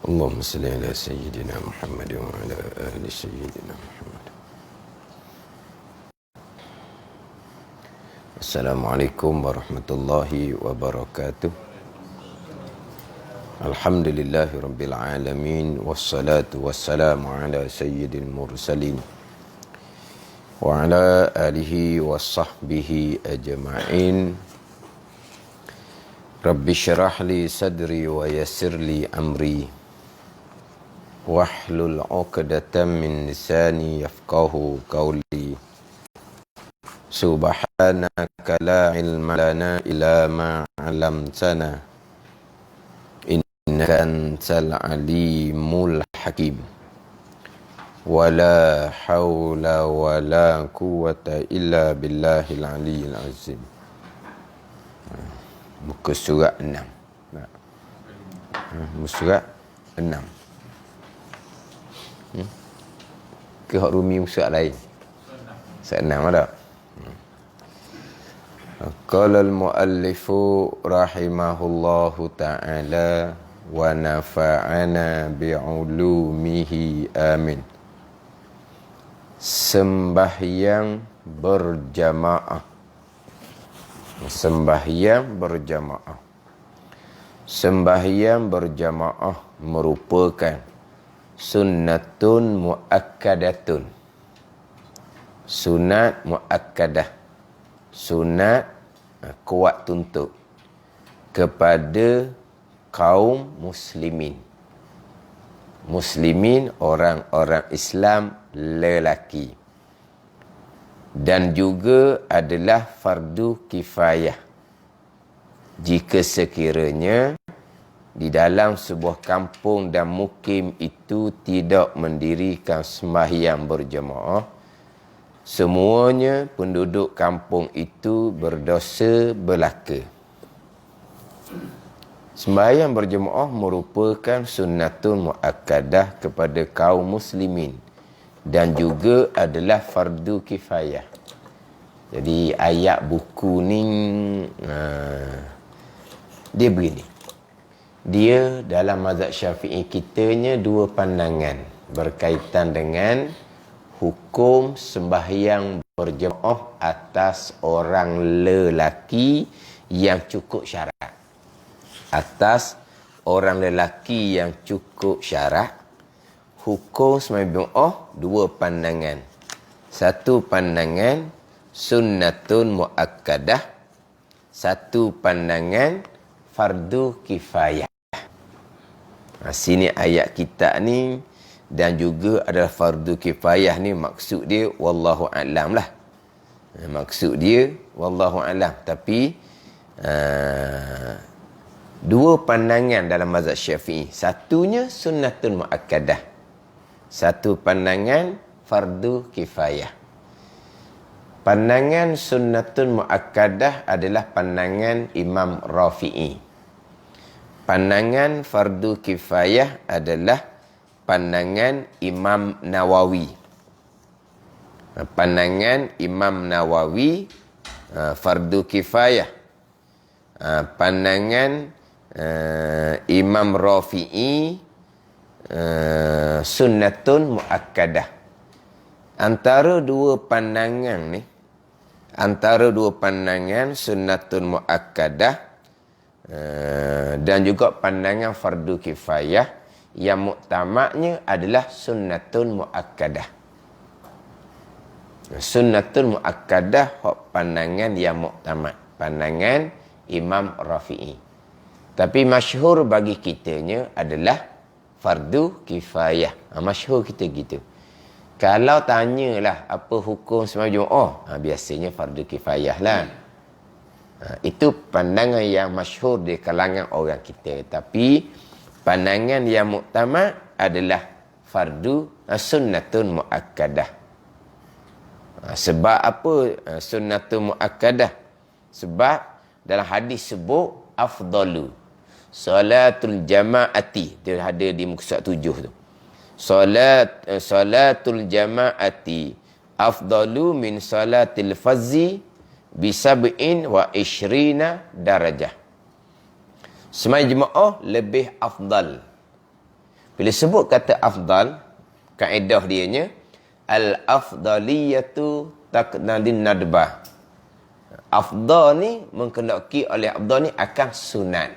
اللهم صل على سيدنا محمد وعلى آل سيدنا محمد. Assalamualaikum warahmatullahi wabarakatuh. Alhamdulillahi rabbil alamin, wassalatu wassalamu ala sayyidil mursalin wa ala alihi wa sahbihi ajma'in. Rabbi syrah li sadri wa yassir li amri wahlul 'uqdatam min lisani yafqahu qawli. Subhanaka la ilma lana illa ma 'allamtana innaka antal alimul hakim. Wala haula wala quwwata illa billahil aliyyil azim. Muka surat 6. Muka surat 6. Ke hak Rumi surat lain? Surat 6 ada. Qala al-muallifu rahimahullahu ta'ala wa nafa'ana bi'ulumihi amin. Sembahyang berjamaah. Sembahyang berjamaah. Sembahyang berjamaah merupakan sunnatun muakkadatun. Sunat muakkadah. Sunat kuat tuntut kepada kaum muslimin. Muslimin orang-orang Islam lelaki. Dan juga adalah fardu kifayah. Jika sekiranya di dalam sebuah kampung dan mukim itu tidak mendirikan sembahyang berjemaah, semuanya penduduk kampung itu berdosa belaka. Sembahyang berjemaah merupakan sunnatun muakkadah kepada kaum muslimin dan juga adalah fardu kifayah. Jadi ayat buku ni dia begini. Dia dalam mazhab Syafi'i kitanya dua pandangan berkaitan dengan hukum sembahyang berjemaah atas orang lelaki yang cukup syarat. Atas orang lelaki yang cukup syarat, hukum sembahyang berjemaah dua pandangan. Satu pandangan sunnatun muakkadah, satu pandangan fardu kifayah. Sini ayat kita ni dan juga adalah fardu kifayah ni, maksud dia wallahu a'lam lah. Maksud dia wallahu a'lam. Tapi dua pandangan dalam mazhab Syafi'i. Satunya sunnatun muakkadah. Satu pandangan fardu kifayah. Pandangan sunnatun muakkadah adalah pandangan Imam Rafi'i. Pandangan fardu kifayah adalah pandangan Imam Nawawi. Pandangan Imam Nawawi fardu kifayah. Pandangan Imam Rafi'i sunnatun muakkadah. Antara dua pandangan ni, antara dua pandangan sunnatun muakkadah dan juga pandangan fardu kifayah, yang muktamadnya adalah sunnatun muakkadah. Sunnatun muakkadah hak pandangan yang muktamad, pandangan Imam Rafi'i. Tapi masyhur bagi kitanya adalah fardu kifayah. Masyhur kita gitu. Kalau tanyalah apa hukum sembahyang Jumaat, biasanya fardu kifayah lah. Itu pandangan yang masyhur di kalangan orang kita. Tapi pandangan yang muktamad adalah fardu sunnatun muakkadah. Sebab apa sunnatun muakkadah? Sebab dalam hadis sebut afdalu salatul jama'ati. Dia ada di muka surat 7 tu. Salatul jama'ati afdalu min salatil fazzi bisab'in wa ishrina darajah. Sembahyang jemaah lebih afdal Bila sebut kata afdal, kaedah dianya, al-afdaliyatu taqnadin nadbah. Afdal ni mengkenaki oleh afdal ni akan sunat.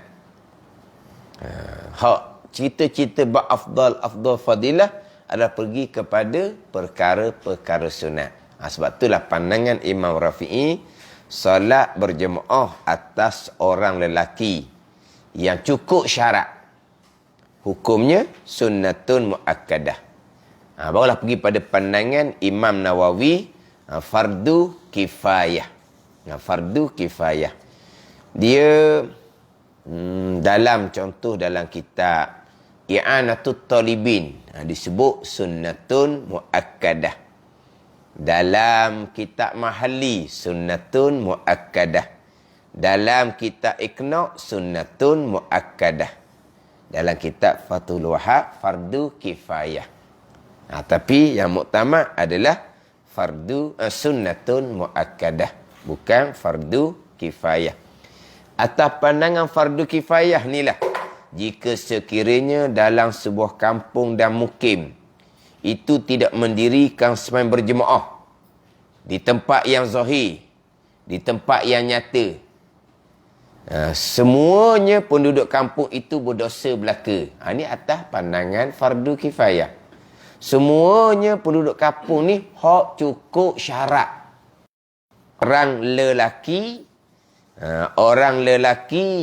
Hak cerita-cerita bab afdal fadilah adalah pergi kepada perkara-perkara sunat. Sebab itulah pandangan Imam Rafi'i, solat berjemaah atas orang lelaki yang cukup syarat, hukumnya sunnatun muakkadah. Barulah pergi pada pandangan Imam Nawawi, fardu kifayah. Fardu kifayah. Dia dalam contoh dalam kitab I'anatut Talibin disebut sunnatun muakkadah. Dalam kitab Mahalli sunnatun muakkadah. Dalam kitab Iqna sunnatun muakkadah. Dalam kitab Fathul Wahhab fardu kifayah. Tapi yang muktamad adalah sunnatun muakkadah, bukan fardu kifayah. Atas pandangan fardu kifayah inilah, jika sekiranya dalam sebuah kampung dan mukim itu tidak mendirikan sembahyang berjemaah di tempat yang zahir, di tempat yang nyata, semuanya penduduk kampung itu berdosa belaka. Ini atas pandangan fardu kifayah. Semuanya penduduk kampung ni hak cukup syarat. Orang lelaki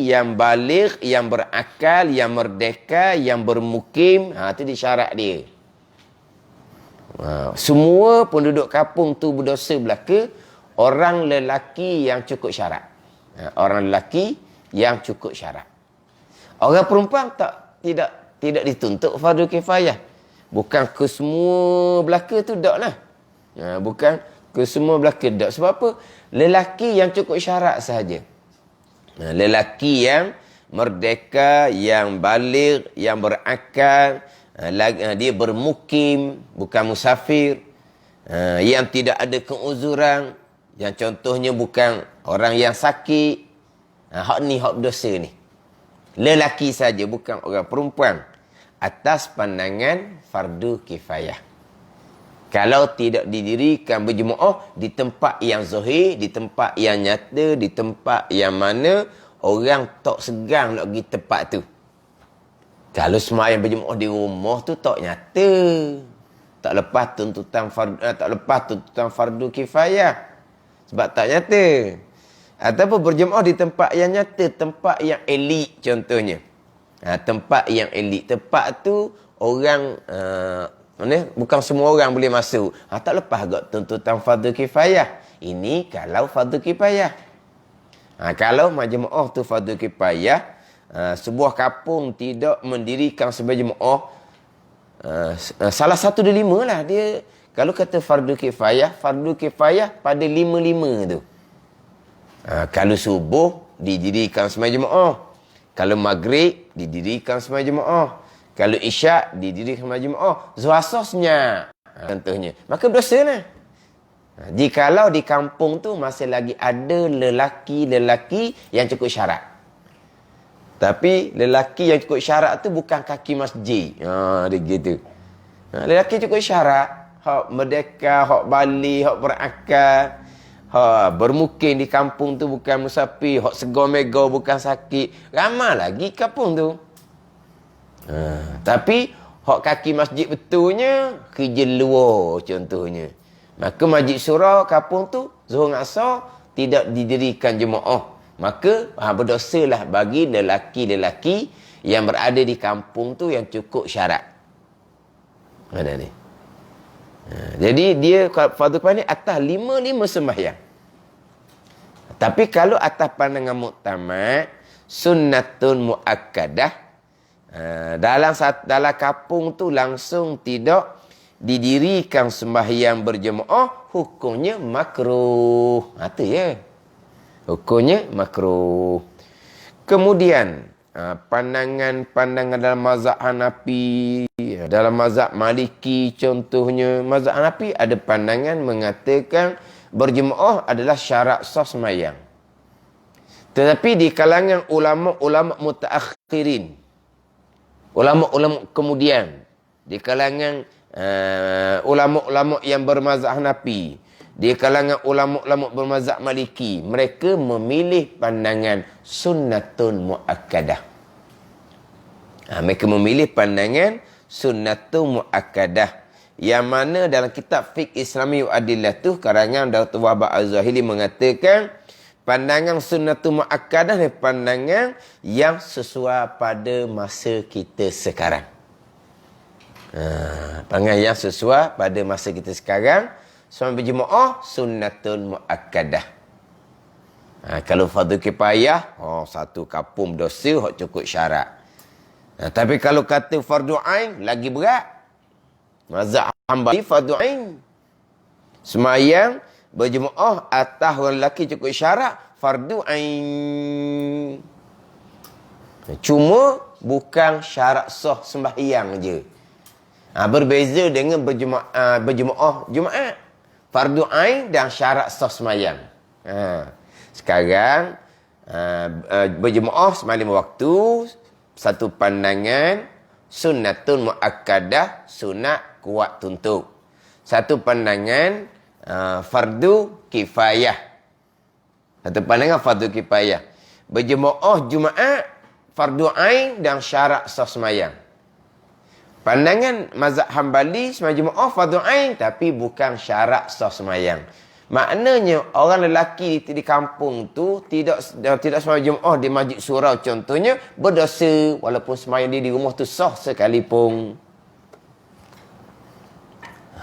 yang baligh, yang berakal, yang merdeka, yang bermukim, itu dia syarat dia. Semua penduduk kampung tu berdosa belaka, orang lelaki yang cukup syarat. Orang lelaki yang cukup syarat. Orang perempuan tidak dituntut fardu kifayah. Bukan ke semua belaka tu tak lah. Bukan ke semua belaka tak. Sebab apa? Lelaki yang cukup syarat sahaja. Lelaki yang merdeka, yang baligh, yang berakal, dia bermukim, bukan musafir, yang tidak ada keuzuran, yang contohnya bukan orang yang sakit. Hak ni, hak berdosa ni. Lelaki saja, bukan orang perempuan. Atas pandangan fardu kifayah. Kalau tidak didirikan berjemaah di tempat yang zahir, di tempat yang nyata, di tempat yang mana orang tak segang nak pergi tempat tu. Kalau sembahyang berjemaah di rumah tu tak nyata. Tak lepas tuntutan fardu kifayah. Sebab tak nyata. Ataupun berjemaah di tempat yang nyata, tempat yang elit contohnya. Tempat yang elit. Tempat tu orang bukan semua orang boleh masuk. Tak lepas agak tuntutan fardu kifayah. Ini kalau fardu kifayah. Kalau majmu'ah tu fardu kifayah, sebuah kampung tidak mendirikan sebuah jemaah, salah satu dari 5 lah dia. Kalau kata fardu kifayah pada 5-5 tu. Kalau subuh didirikan sebuah jemaah. Kalau maghrib didirikan sebuah jemaah. Kalau isyak didirikan sebuah jemaah. Zuhur asarnya contohnya. Maka berdosa lah. Jikalau di kampung tu masih lagi ada lelaki-lelaki yang cukup syarat. Tapi lelaki yang cukup syarat tu bukan kaki masjid. Dia gitu. Lelaki cukup syarat. Hak merdeka, hak balik, hak berakal. Bermukim di kampung tu bukan musafir. Hak segor-megor bukan sakit. Ramai lagi kampung tu. Tapi hak kaki masjid betulnya kerja luar contohnya. Maka masjid surau kampung tu Zuhur Asar tidak didirikan jemaah. Maka berdosalah bagi lelaki-lelaki yang berada di kampung tu yang cukup syarat. Mana ni? Jadi dia fardu kifayah ni atas 5 sembahyang. Tapi kalau atas pandangan muktamad, sunnatun muakkadah, dalam kampung tu langsung tidak didirikan sembahyang berjemaah, hukumnya makruh. Itu ya. Hukumnya makruh. Kemudian pandangan-pandangan dalam mazhab Hanafi, dalam mazhab Maliki contohnya, mazhab Hanafi ada pandangan mengatakan berjemaah adalah syarat sah sembahyang. Tetapi di kalangan ulama-ulama mutaakhirin, Ulama-ulama kemudian di kalangan ulama-ulama yang bermazhab Hanafi, di kalangan ulama-ulama bermazhab Maliki, mereka memilih pandangan sunnatun muakkadah. Mereka memilih pandangan sunnatun muakkadah, yang mana dalam kitab Fiqh Islami wa Adillatuh karangan Dr. Wahbah Az-Zahili mengatakan pandangan sunnatun muakkadah ni pandangan yang sesuai pada masa kita sekarang. Pandangan yang sesuai pada masa kita sekarang. Semua berjemaah sunnatun muakkadah. Kalau fardu kifayah, satu kampung dosa hok cukup syarat. Tapi kalau kata fardu ain lagi berat. Mazhab Hambali fardu ain. Semayang berjemaah atas orang lelaki cukup syarat fardu ain. Cuma bukan syarat sah sembahyang je. Berbeza dengan berjemaah Jumaat. Fardu ain dan syarat sah sembahyang. Sekarang berjemaah sembahyang waktu, satu pandangan sunnatun muakkadah, sunat kuat tuntut. Satu pandangan fardu kifayah. Satu pandangan fardu kifayah. Berjemaah Jumaat, fardu ain dan syarat sah sembahyang. Pandangan mazhab Hambali sembahyang Jumaat fardu ain tapi bukan syarat sah sembahyang. Maknanya orang lelaki di kampung tu tidak sembahyang Jumaat di masjid surau contohnya berdosa walaupun sembahyang dia di rumah tu sah sekalipun.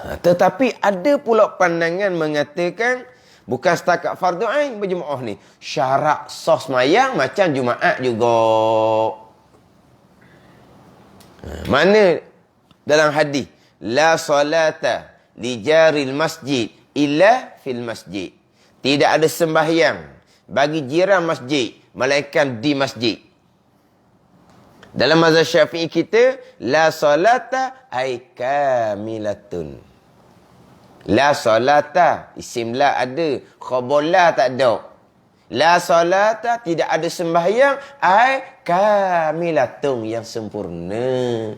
Tetapi ada pula pandangan mengatakan bukan setakat fardu ain berjemaah ni, syarat sah sembahyang macam Jumaat juga. Mana dalam hadis la salata li jaril masjid illa fil masjid. Tidak ada sembahyang bagi jiran masjid melainkan di masjid. Dalam mazhab Syafi'i kita la salata ay kamilatun. La salata isim la ada, khabar la tak ada. La salata tidak ada sembahyang ay kamilatun yang sempurna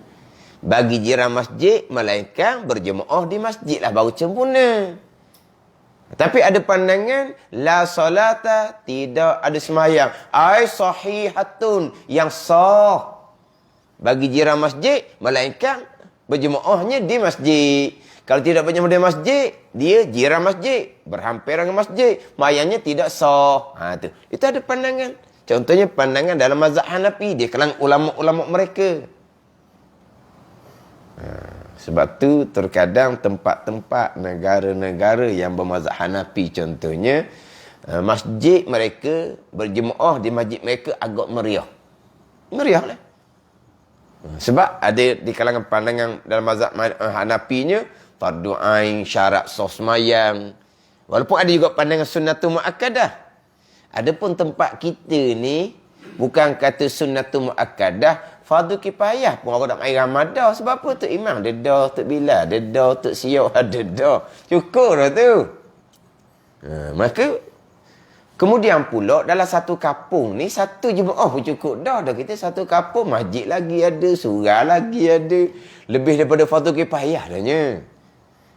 bagi jiran masjid melainkan berjemaah di masjid lah baru sempurna. Tapi ada pandangan la salata tidak ada sembahyang ay sahihatun yang sah bagi jiran masjid melainkan berjemaahnya di masjid. Kalau tidak berjemaah di masjid, dia jiran masjid, berhampiran dengan masjid, mayangnya tidak sah. Itu ada pandangan. Contohnya pandangan dalam mazhab Hanafi, dia kalangan ulama-ulama mereka. Sebab tu terkadang tempat-tempat negara-negara yang bermazhab Hanafi contohnya, masjid mereka berjemaah di masjid mereka agak meriah. Meriah lah. Sebab ada di kalangan pandangan dalam mazhab Hanafinya fardu ain, syarat sah sembahyang. Walaupun ada juga pandangan sunnatun muakkadah. Adapun tempat kita ni bukan kata sunnatun muakkadah, fardu kifayah pun orang nak main Ramadan. Sebab apa tu imam dedah, tu Bilal dedah, tu Siau dedah. Cukup dah tu. Maka kemudian pula dalam satu kampung ni satu jemaah pun cukup dah. Kita satu kampung masjid lagi ada, surau lagi ada, lebih daripada fardu kifayah dahnya.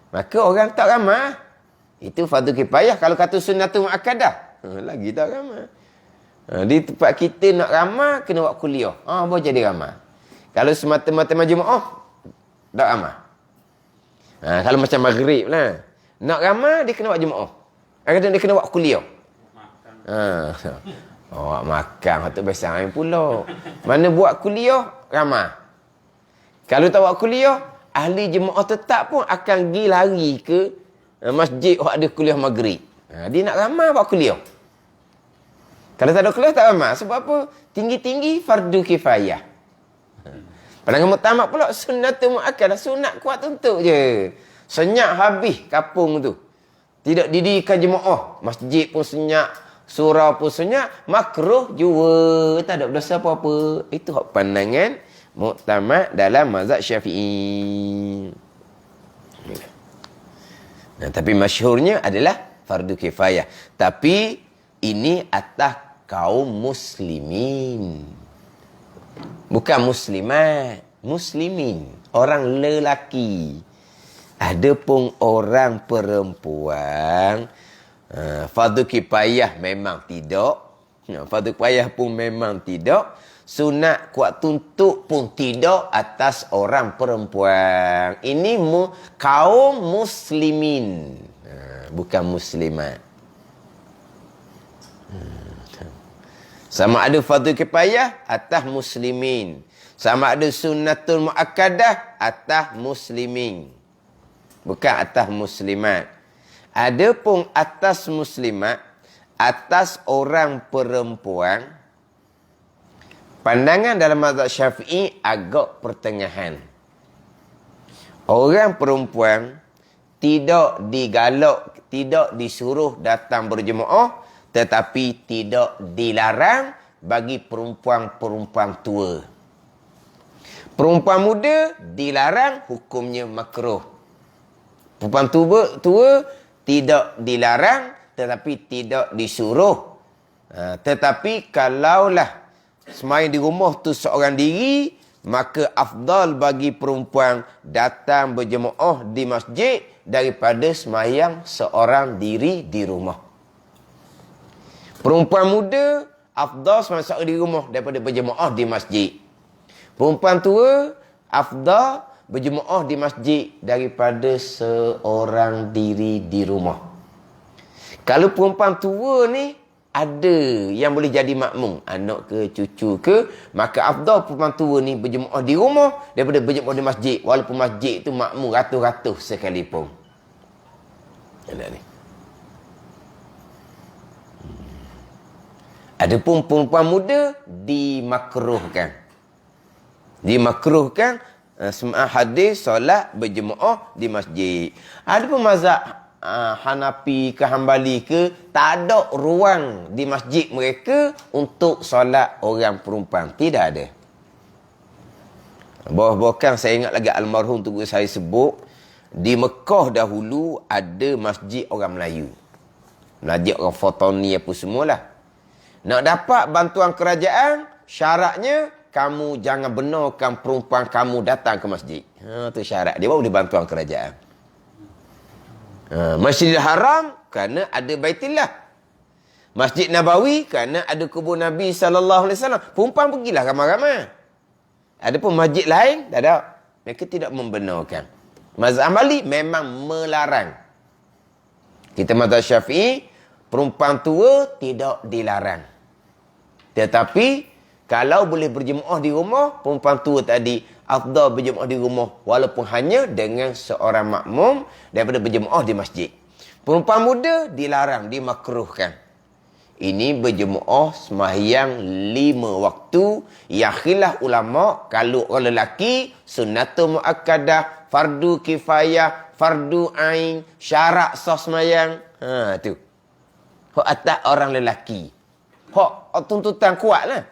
Maka orang tak ramai. Itu fardu kifayah. Kalau kata sunnatun muakkadah, lagi tak ramai. Di tempat kita nak ramai, kena buat kuliah. Baru jadi ramai. Kalau semata-mata majmu'ah, tak ramai. Kalau macam maghrib lah. Nak ramai, dia kena buat jemaah. Kadang dia kena buat kuliah. Buat makan, tu biasa lain pula. Mana buat kuliah, ramai. Kalau tak buat kuliah, ahli jemaah tetap pun akan pergi lari ke masjid ada kuliah maghrib. Dia nak ramai buat kuliah. Kalau tak ada kuliah tak ramai. Sebab apa? Tinggi-tinggi fardu kifayah. Pandangan muktamad pula sunnatun muakkadah, sunat kuat tuntut je. Senyap habis kampung tu. Tidak didirikan jemaah. Masjid pun senyap, surau pun senyap, makruh jua. Tak ada berdosa apa-apa. Itu hak pandangan muktamad dalam mazhab Syafi'i. Tapi masyhurnya adalah fardu kifayah. Tapi ini atas kaum muslimin. Bukan muslimat. muslimin, orang lelaki. Adapun orang perempuan, fardu kifayah memang tidak. Fardu kifayah pun memang tidak. Sunat kuat tuntut pun tidak atas orang perempuan. Ini kaum muslimin. Bukan muslimat. Sama ada fardu kifayah atas muslimin. Sama ada sunnatul muakkadah atas muslimin. Bukan atas muslimat. Adapun atas muslimat, atas orang perempuan, pandangan dalam mazhab Syafi'i agak pertengahan. Orang perempuan tidak digalak, tidak disuruh datang berjemaah, tetapi tidak dilarang bagi perempuan-perempuan tua. Perempuan muda dilarang, hukumnya makruh. Perempuan tua tidak dilarang, tetapi tidak disuruh. Tetapi kalaulah sembahyang di rumah tu seorang diri, maka afdal bagi perempuan datang berjemaah di masjid daripada sembahyang seorang diri di rumah. Perempuan muda afdal sembahyang seorang di rumah daripada berjemaah di masjid. Perempuan tua afdal berjemaah di masjid daripada seorang diri di rumah. Kalau perempuan tua ni ada yang boleh jadi makmum, anak ke cucu ke, maka afdal perempuan tua ni berjemaah di rumah daripada berjemaah di masjid, walaupun masjid itu makmum ratus-ratus sekalipun. Anak ni. Adapun perempuan muda dimakruhkan. Dimakruhkan hadis solat berjemaah di masjid. Adapun mazhab Hanafi ke Hambali ke, tak ada ruang di masjid mereka untuk solat orang perempuan. Tidak ada. Bahkan saya ingat lagi almarhum tu saya sebut, di Mekah dahulu ada masjid orang Melayu. Masjid orang Fotoni apa semualah. Nak dapat bantuan kerajaan, syaratnya kamu jangan benarkan perempuan kamu datang ke masjid. Tu syarat dia baru boleh bantuan kerajaan. Masjidil Haram kerana ada Baitullah. Masjid Nabawi kerana ada kubur Nabi SAW. Perempuan pergilah ramai-ramai. Adapun masjid lain, tak ada. Mereka tidak membenarkan. Mazhab Hambali memang melarang. Kita mazhab Syafi'i, perempuan tua tidak dilarang. Tetapi kalau boleh berjemaah di rumah, perempuan tua tadi afdal berjemaah di rumah walaupun hanya dengan seorang makmum daripada berjemaah di masjid. Perempuan muda dilarang, dimakruhkan. Ini berjemaah sembahyang 5 waktu yang khilaf ulama, kalau orang lelaki sunnatul muakkadah, fardu kifayah, fardu ain, syarat sah sembahyang. Tu. Hak atas orang lelaki. Hak tuntutan kuatlah.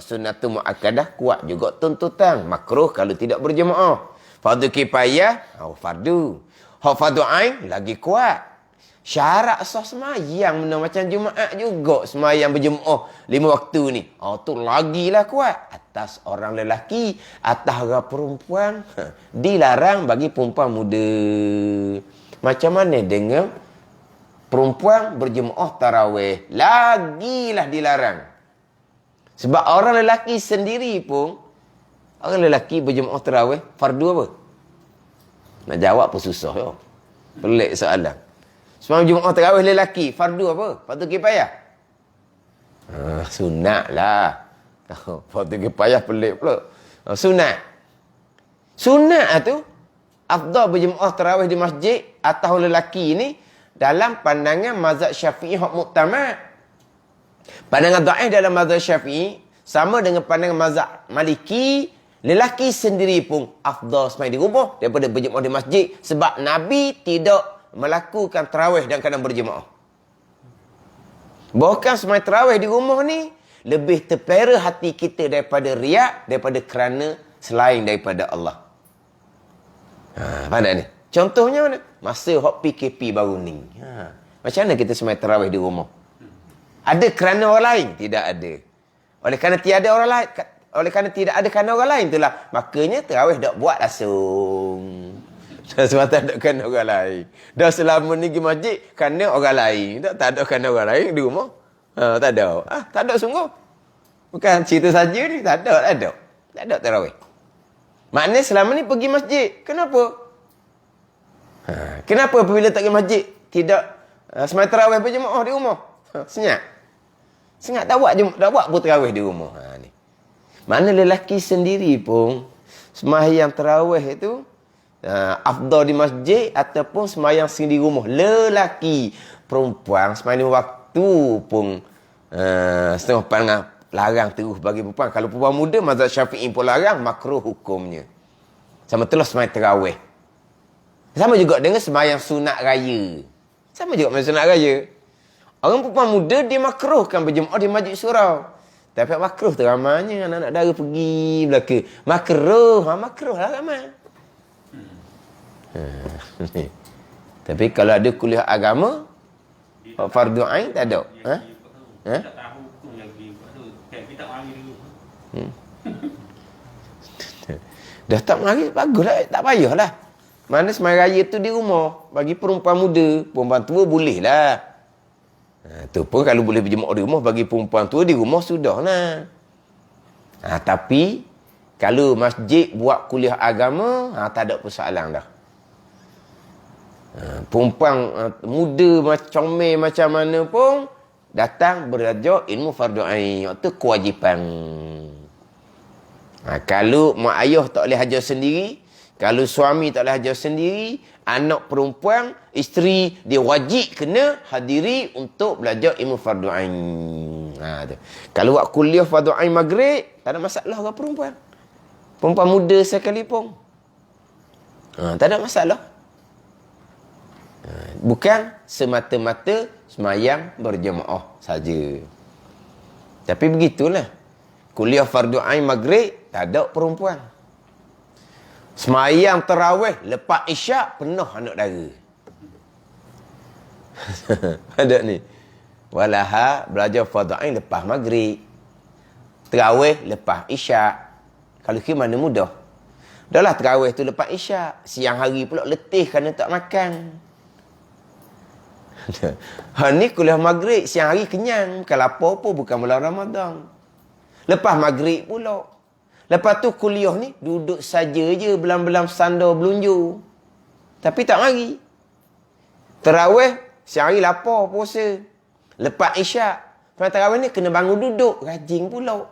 Sunnatul muakkadah kuat juga tuntutan. Makruh kalau tidak berjemaah. Fardu kifayah, fardu. Hak fardu ain lagi kuat. Syarat sah semayang benda macam Jumaat juga. Semayang berjemaah 5 waktu ni. Tu lagilah kuat. Atas orang lelaki, atas orang perempuan, dilarang bagi perempuan muda. Macam mana dengan perempuan berjemaah tarawih? Lagilah dilarang. Sebab orang lelaki sendiri pun, orang lelaki berjemaah tarawih, fardu apa? Nak jawab pun susah. Yo. Pelik soalan. Sebab jemaah tarawih lelaki, fardu apa? Fardu kifayah? Sunat lah. Fardu kifayah pelik pula. Sunat. Sunat tu, afdal berjemaah tarawih di masjid atas orang lelaki ni, dalam pandangan mazhab Syafi'i hak muktamad. Pandangan dhaif dalam mazhab Syafi'i sama dengan pandangan mazhab Maliki, lelaki sendiri pun afdal sembahyang di rumah daripada berjemaah di masjid, sebab Nabi tidak melakukan tarawih dalam keadaan berjemaah. Bahkan sembahyang tarawih di rumah ni lebih terpelihara hati kita daripada riak, daripada kerana selain daripada Allah. Pandai ni. Contohnya mana? Masa hak PKP baru ni. Macam mana kita sembahyang tarawih di rumah? Ada kerana orang lain? Tidak ada. Oleh kerana tiada orang lain, oleh kerana tidak ada kerana orang lain itulah. Makanya tarawih tak buat langsung. Sebab tak ada kerana orang lain. Dah selama ni pergi masjid kerana orang lain. Tak ada kerana orang lain di rumah. Tak ada. Tak ada sungguh. Bukan cerita saja ni. Tak ada. Tak ada tarawih. Maknanya selama ni pergi masjid. Kenapa? Kenapa apabila tak pergi masjid tidak sembahyang tarawih berjemaah di rumah? Senyap. Senyap tak buat pun tarawih di rumah. Ni. Mana lelaki sendiri pun sembahyang tarawih itu afdal di masjid ataupun sembahyang sendiri di rumah. Lelaki, perempuan sembahyang waktu pun setengah pandang larang terus bagi perempuan. Kalau perempuan muda mazhab Syafi'i pun larang, makruh hukumnya. Sama terus sembahyang tarawih. Sama juga dengan sembahyang sunat raya. Sama juga dengan sunat raya. Orang perempuan muda dia makruhkan berjemaah di masjid surau. Tapi makruh tu ramanya anak-anak dara pergi belaka. Makruh lah ramai. Tapi kalau ada kuliah agama, fardu ain tak ada. Tak tahu hukum lagi. Kita tak mari dulu. Dah tak mari baguslah, tak payahlah. Mana sembahyang raya tu di rumah. Bagi perempuan muda, perempuan tua boleh lah. Tu pun kalau boleh berjemaah di rumah, bagi perempuan tua di rumah sudah lah. Tapi kalau masjid buat kuliah agama, tak ada persoalan dah. Perempuan muda comel macam mana pun datang belajar ilmu fardu ain. Itu kewajipan. Kalau mak ayah tak boleh hajar sendiri, kalau suami tak boleh hajar sendiri, anak perempuan, isteri, dia wajib kena hadiri untuk belajar ilmu fardu ain. Tu. Kalau buat kuliah fardu ain maghrib, tak ada masalah orang perempuan. Perempuan muda sekalipun. Tak ada masalah. Bukan semata-mata semayang berjemaah saja. Tapi begitulah. Kuliah fardu ain maghrib, tak ada perempuan. Semayang tarawih lepas isyak penuh anak dara. Ada ni. Walaha belajar fardu ain lepas maghrib. Tarawih lepas isyak. Kalau kira mana mudah. Dahlah tarawih tu lepas isyak. Siang hari pula letih kerana tak makan. Ni kuliah maghrib siang hari kenyang. Bukan lapar pun, bukan bulan Ramadan. Lepas maghrib pula. Lepas tu kuliah ni duduk saja je belam-belam sandar belunjur. Tapi tak mari. Tarawih siang hari lapar puasa. Lepas isyak. Lepas tarawih ni kena bangun duduk. Rajin pula.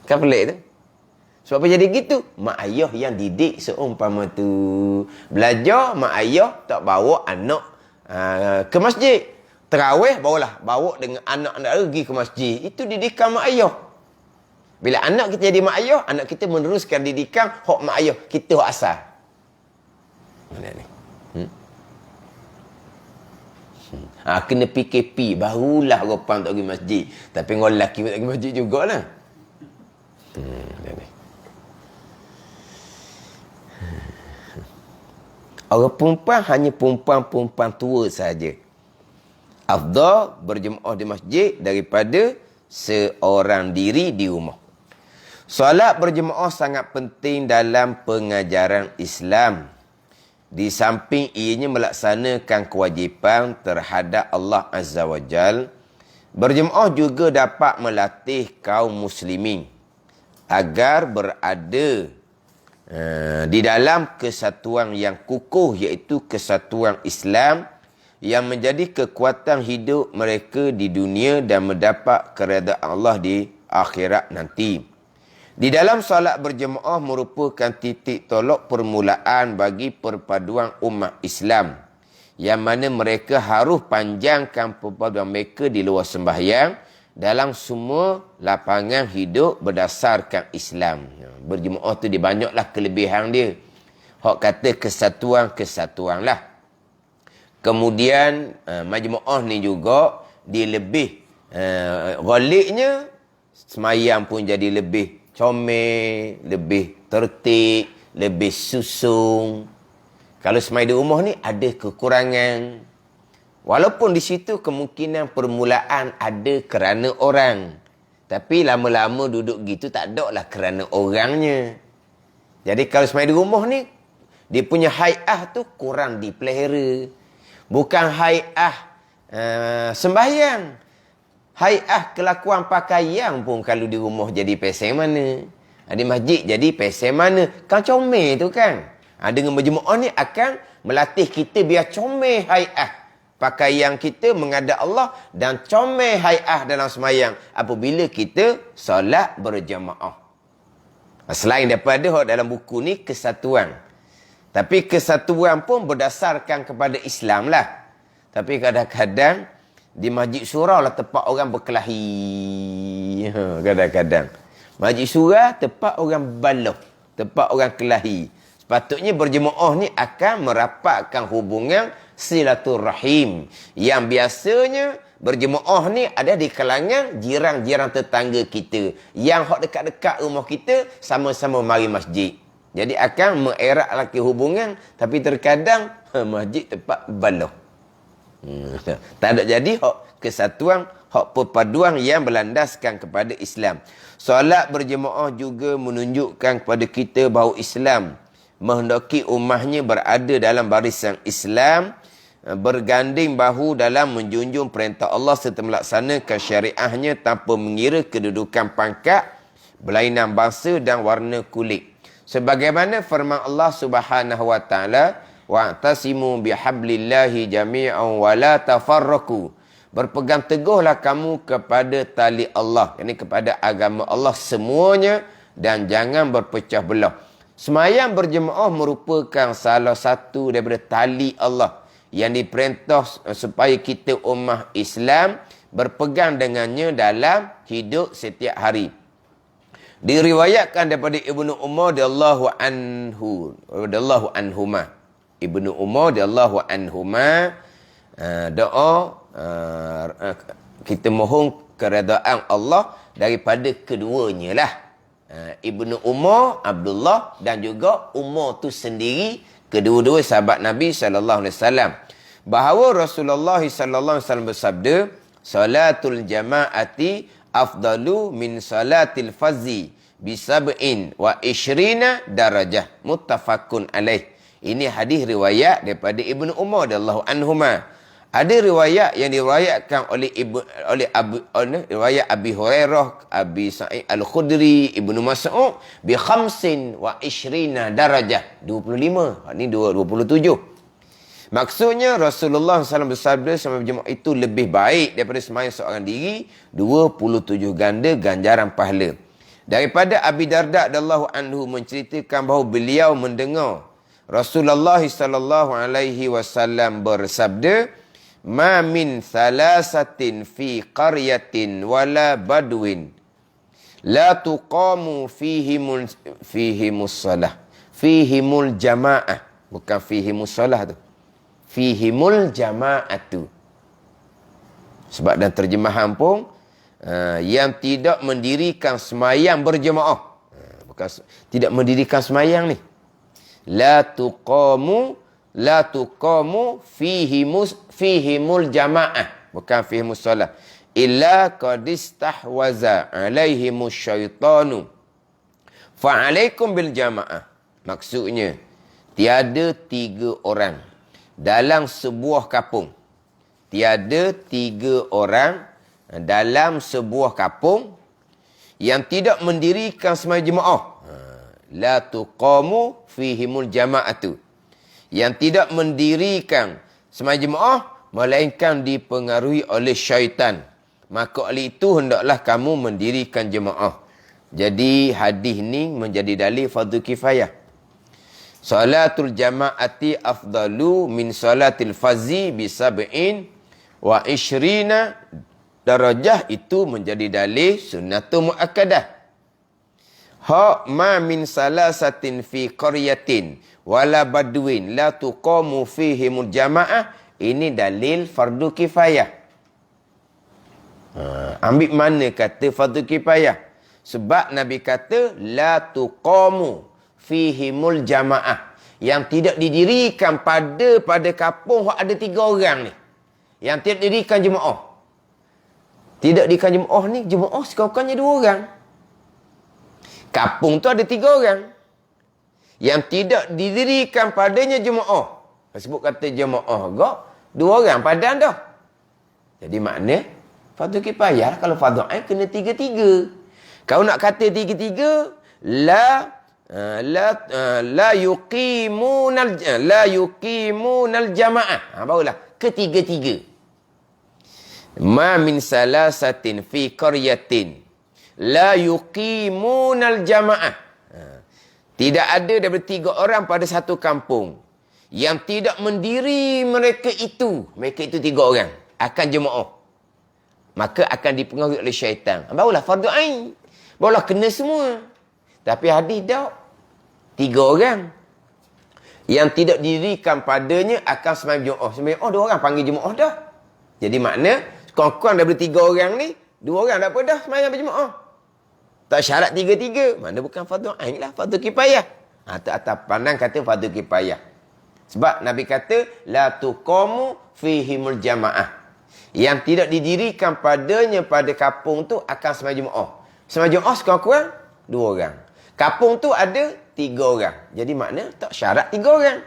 Kan pelik tu? Sebab apa jadi gitu? Mak ayah yang didik seumpama tu. Belajar mak ayah tak bawa anak ke masjid. Tarawih bawa dengan anak-anak pergi ke masjid. Itu didikan mak ayah. Bila anak kita jadi mak ayah, anak kita meneruskan didikan hak mak ayah. Kita hak asal. Mana ni? Kena PKP. Barulah orang tak pergi masjid. Tapi orang lelaki tak pergi masjid jugalah. Orang perempuan hanya perempuan-perempuan tua saja. Afdal berjemaah di masjid daripada seorang diri di rumah. Solat berjemaah sangat penting dalam pengajaran Islam. Di samping ianya melaksanakan kewajipan terhadap Allah Azza wa Jal, berjemaah juga dapat melatih kaum muslimin agar berada di dalam kesatuan yang kukuh, iaitu kesatuan Islam yang menjadi kekuatan hidup mereka di dunia dan mendapat keredaan Allah di akhirat nanti. Di dalam solat berjemaah merupakan titik tolak permulaan bagi perpaduan umat Islam, yang mana mereka harus panjangkan perpaduan mereka di luar sembahyang dalam semua lapangan hidup berdasarkan Islam. Berjemaah tu dia banyaklah kelebihan dia. Hak kata kesatuan lah. Kemudian majmu'ah ni juga dia lebih ghaliknya, semayang pun jadi lebih comel, lebih tertib, lebih susung. Kalau semayang di rumah ni ada kekurangan. Walaupun di situ kemungkinan permulaan ada kerana orang. Tapi lama-lama duduk gitu tak ada lah kerana orangnya. Jadi kalau sembahyang di rumah ni, dia punya hai'ah tu kurang dipelihara. Bukan hai'ah sembahyang. Hai'ah kelakuan pakaian pun kalau di rumah jadi pesen mana. Di masjid jadi pesen mana. Kan comel tu kan. Dengan berjemaah ni akan melatih kita biar comel hai'ah pakaian kita menghadap Allah dan comel hai'ah dalam sembahyang apabila kita solat berjemaah. Selain daripada dalam buku ni kesatuan. Tapi kesatuan pun berdasarkan kepada Islam lah. Tapi kadang-kadang di masjid surau lah tempat orang berkelahi. Kadang-kadang. Masjid surau tempat orang baloh. Tempat orang kelahi. Sepatutnya berjemaah ni akan merapatkan hubungan silaturahim. Yang biasanya berjemaah ni ada di kalangan jiran-jiran tetangga kita. Yang hak dekat-dekat rumah kita sama-sama mari masjid. Jadi akan mengerat lagi hubungan. Tapi terkadang masjid tempat baloh. Tak ada jadi hak kesatuan, hak perpaduan yang berlandaskan kepada Islam. Solat berjemaah juga menunjukkan kepada kita bahawa Islam menghendaki ummahnya berada dalam barisan Islam, berganding bahu dalam menjunjung perintah Allah serta melaksanakan syariahnya tanpa mengira kedudukan pangkat, berlainan bangsa dan warna kulit. Sebagaimana firman Allah Subhanahu wa taala, wa'tasimu bihablillahi jami'an wa la tafarraqu. Berpegang teguhlah kamu kepada tali Allah, yakni kepada agama Allah semuanya dan jangan berpecah belah. Sembahyang berjemaah merupakan salah satu daripada tali Allah yang diperintah supaya kita ummah Islam berpegang dengannya dalam hidup setiap hari. Diriwayatkan daripada Ibnu Umar radhiyallahu anhuma. Ibnu Umar radhiyallahu anhuma doa kita mohon keredaan Allah daripada keduanya lah. Ibnu Umar, Abdullah dan juga Umar tu sendiri, kedua-dua sahabat Nabi sallallahu alaihi wasallam, bahawa Rasulullah sallallahu alaihi wasallam bersabda, salatul jama'ati afdalu min salatil fazi bi sab'in wa ishrina darajah, muttafaqun alaih. Ini hadis riwayat daripada Ibnu Umar radhiyallahu anhuma. Ada riwayat yang diriwayatkan oleh riwayat Abi Hurairah, Abi Sa'id Al-Khudri, Ibnu Mas'ud bi khamsin wa ishrina darajah, 25. Ini 27. Maksudnya Rasulullah SAW bersabda sembahyang berjemaah itu lebih baik daripada sembahyang seorang diri, 27 ganda ganjaran pahala. Daripada Abi Darda radhiyallahu anhu menceritakan bahawa beliau mendengar Rasulullah sallallahu alaihi wasallam bersabda, "Ma min thalathatin fi qaryatin wala badwin la tuqamu fihimus salah." Fihimul jamaah, bukan fihimus salah tu. Fihimul jamaatu. Sebab dalam terjemahan pun yang tidak mendirikan sembahyang berjemaah. Bukan tidak mendirikan sembahyang ni. La tuqamu fihimul jamaah, bukan fihimus salah, illa qad istahwaza alaihimus syaitanu fa'alaikum bil jamaah. Maksudnya tiada 3 orang dalam sebuah kampung. Tiada 3 orang dalam sebuah kampung yang tidak mendirikan sembahyang jemaah. La tuqamu fihimul jama'atu. Yang tidak mendirikan sembahyang jemaah melainkan dipengaruhi oleh syaitan. Maka oleh itu hendaklah kamu mendirikan jemaah. Jadi hadis ni menjadi dalil fardu kifayah. Salatul jama'ati afdalu min salatil fazi bi sab'in wa ishrina darajah, itu menjadi dalil sunnatul muakkadah. Ha ma min salasatin fi qaryatin wala badwin la tuqamu fihimul jamaah, ini dalil fardu kifayah. Ambil mana kata fardu kifayah? Sebab Nabi kata la tuqamu fihimul jamaah, yang tidak didirikan pada kampung ada 3 orang ni, yang tidak didirikan jemaah. Tidak dirikan jemaah ni, jemaah sekurang-kurangnya 2 orang. Kampung tu ada 3 orang. Yang tidak didirikan padanya jemaah. Sebut kata jemaah gak 2 orang padan dah. Jadi makna fardu kifayah kalau fardu ain kena 3-3. Kau nak kata 3-3 la yuqimunal jamaah. Barulah ketiga-tiga. Ma min salasatin fi qaryatin la yuqimunal jamaah. Tidak ada daripada 3 orang pada satu kampung yang tidak mendiri mereka itu 3 orang akan jemaah. Maka akan dipengaruhi oleh syaitan. Barulah fardu ain. Barulah kena semua. Tapi hadis dah 3 orang yang tidak didirikan padanya akan sembahyang jemaah. Sembahyang 2 orang panggil jemaah dah. Jadi makna kurang-kurang daripada 3 orang ni 2 orang tak apa dah sembahyang berjemaah. Tak syarat 3-3. Mana bukan fardu ain lah, fardu kifayah. Atas pandang kata fardu kifayah. Sebab Nabi kata la tuqamu fihimul jamaah. Yang tidak didirikan padanya pada kampung tu akan sembahyang jemaah. Sembahyang jemaah sekurang-kurang 2 orang. Kampung tu ada 3 orang. Jadi makna tak syarat 3 orang.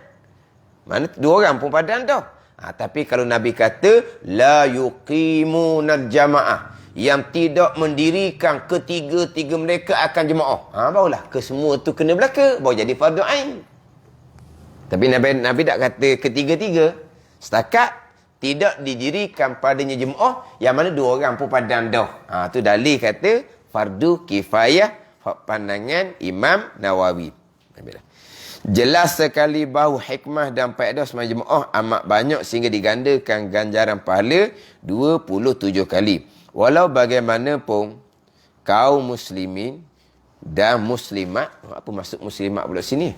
Mana 2 orang pun padan dah. Tapi kalau Nabi kata la yuqimunal jamaah, yang tidak mendirikan ketiga-tiga mereka akan jemaah. Barulah kesemua tu kena belaka, baru jadi fardu ain. Tapi Nabi tak kata ketiga-tiga. Setakat tidak didirikan padanya jemaah yang mana 2 orang pun padan dah. Tu dalil kata fardu kifayah, pandangan Imam Nawawi. Jelas sekali bahawa hikmah dan faedah sembahyang jemaah amat banyak sehingga digandakan ganjaran pahala 27 kali. Walau bagaimanapun kaum muslimin dan muslimat, apa maksud muslimat pula sini?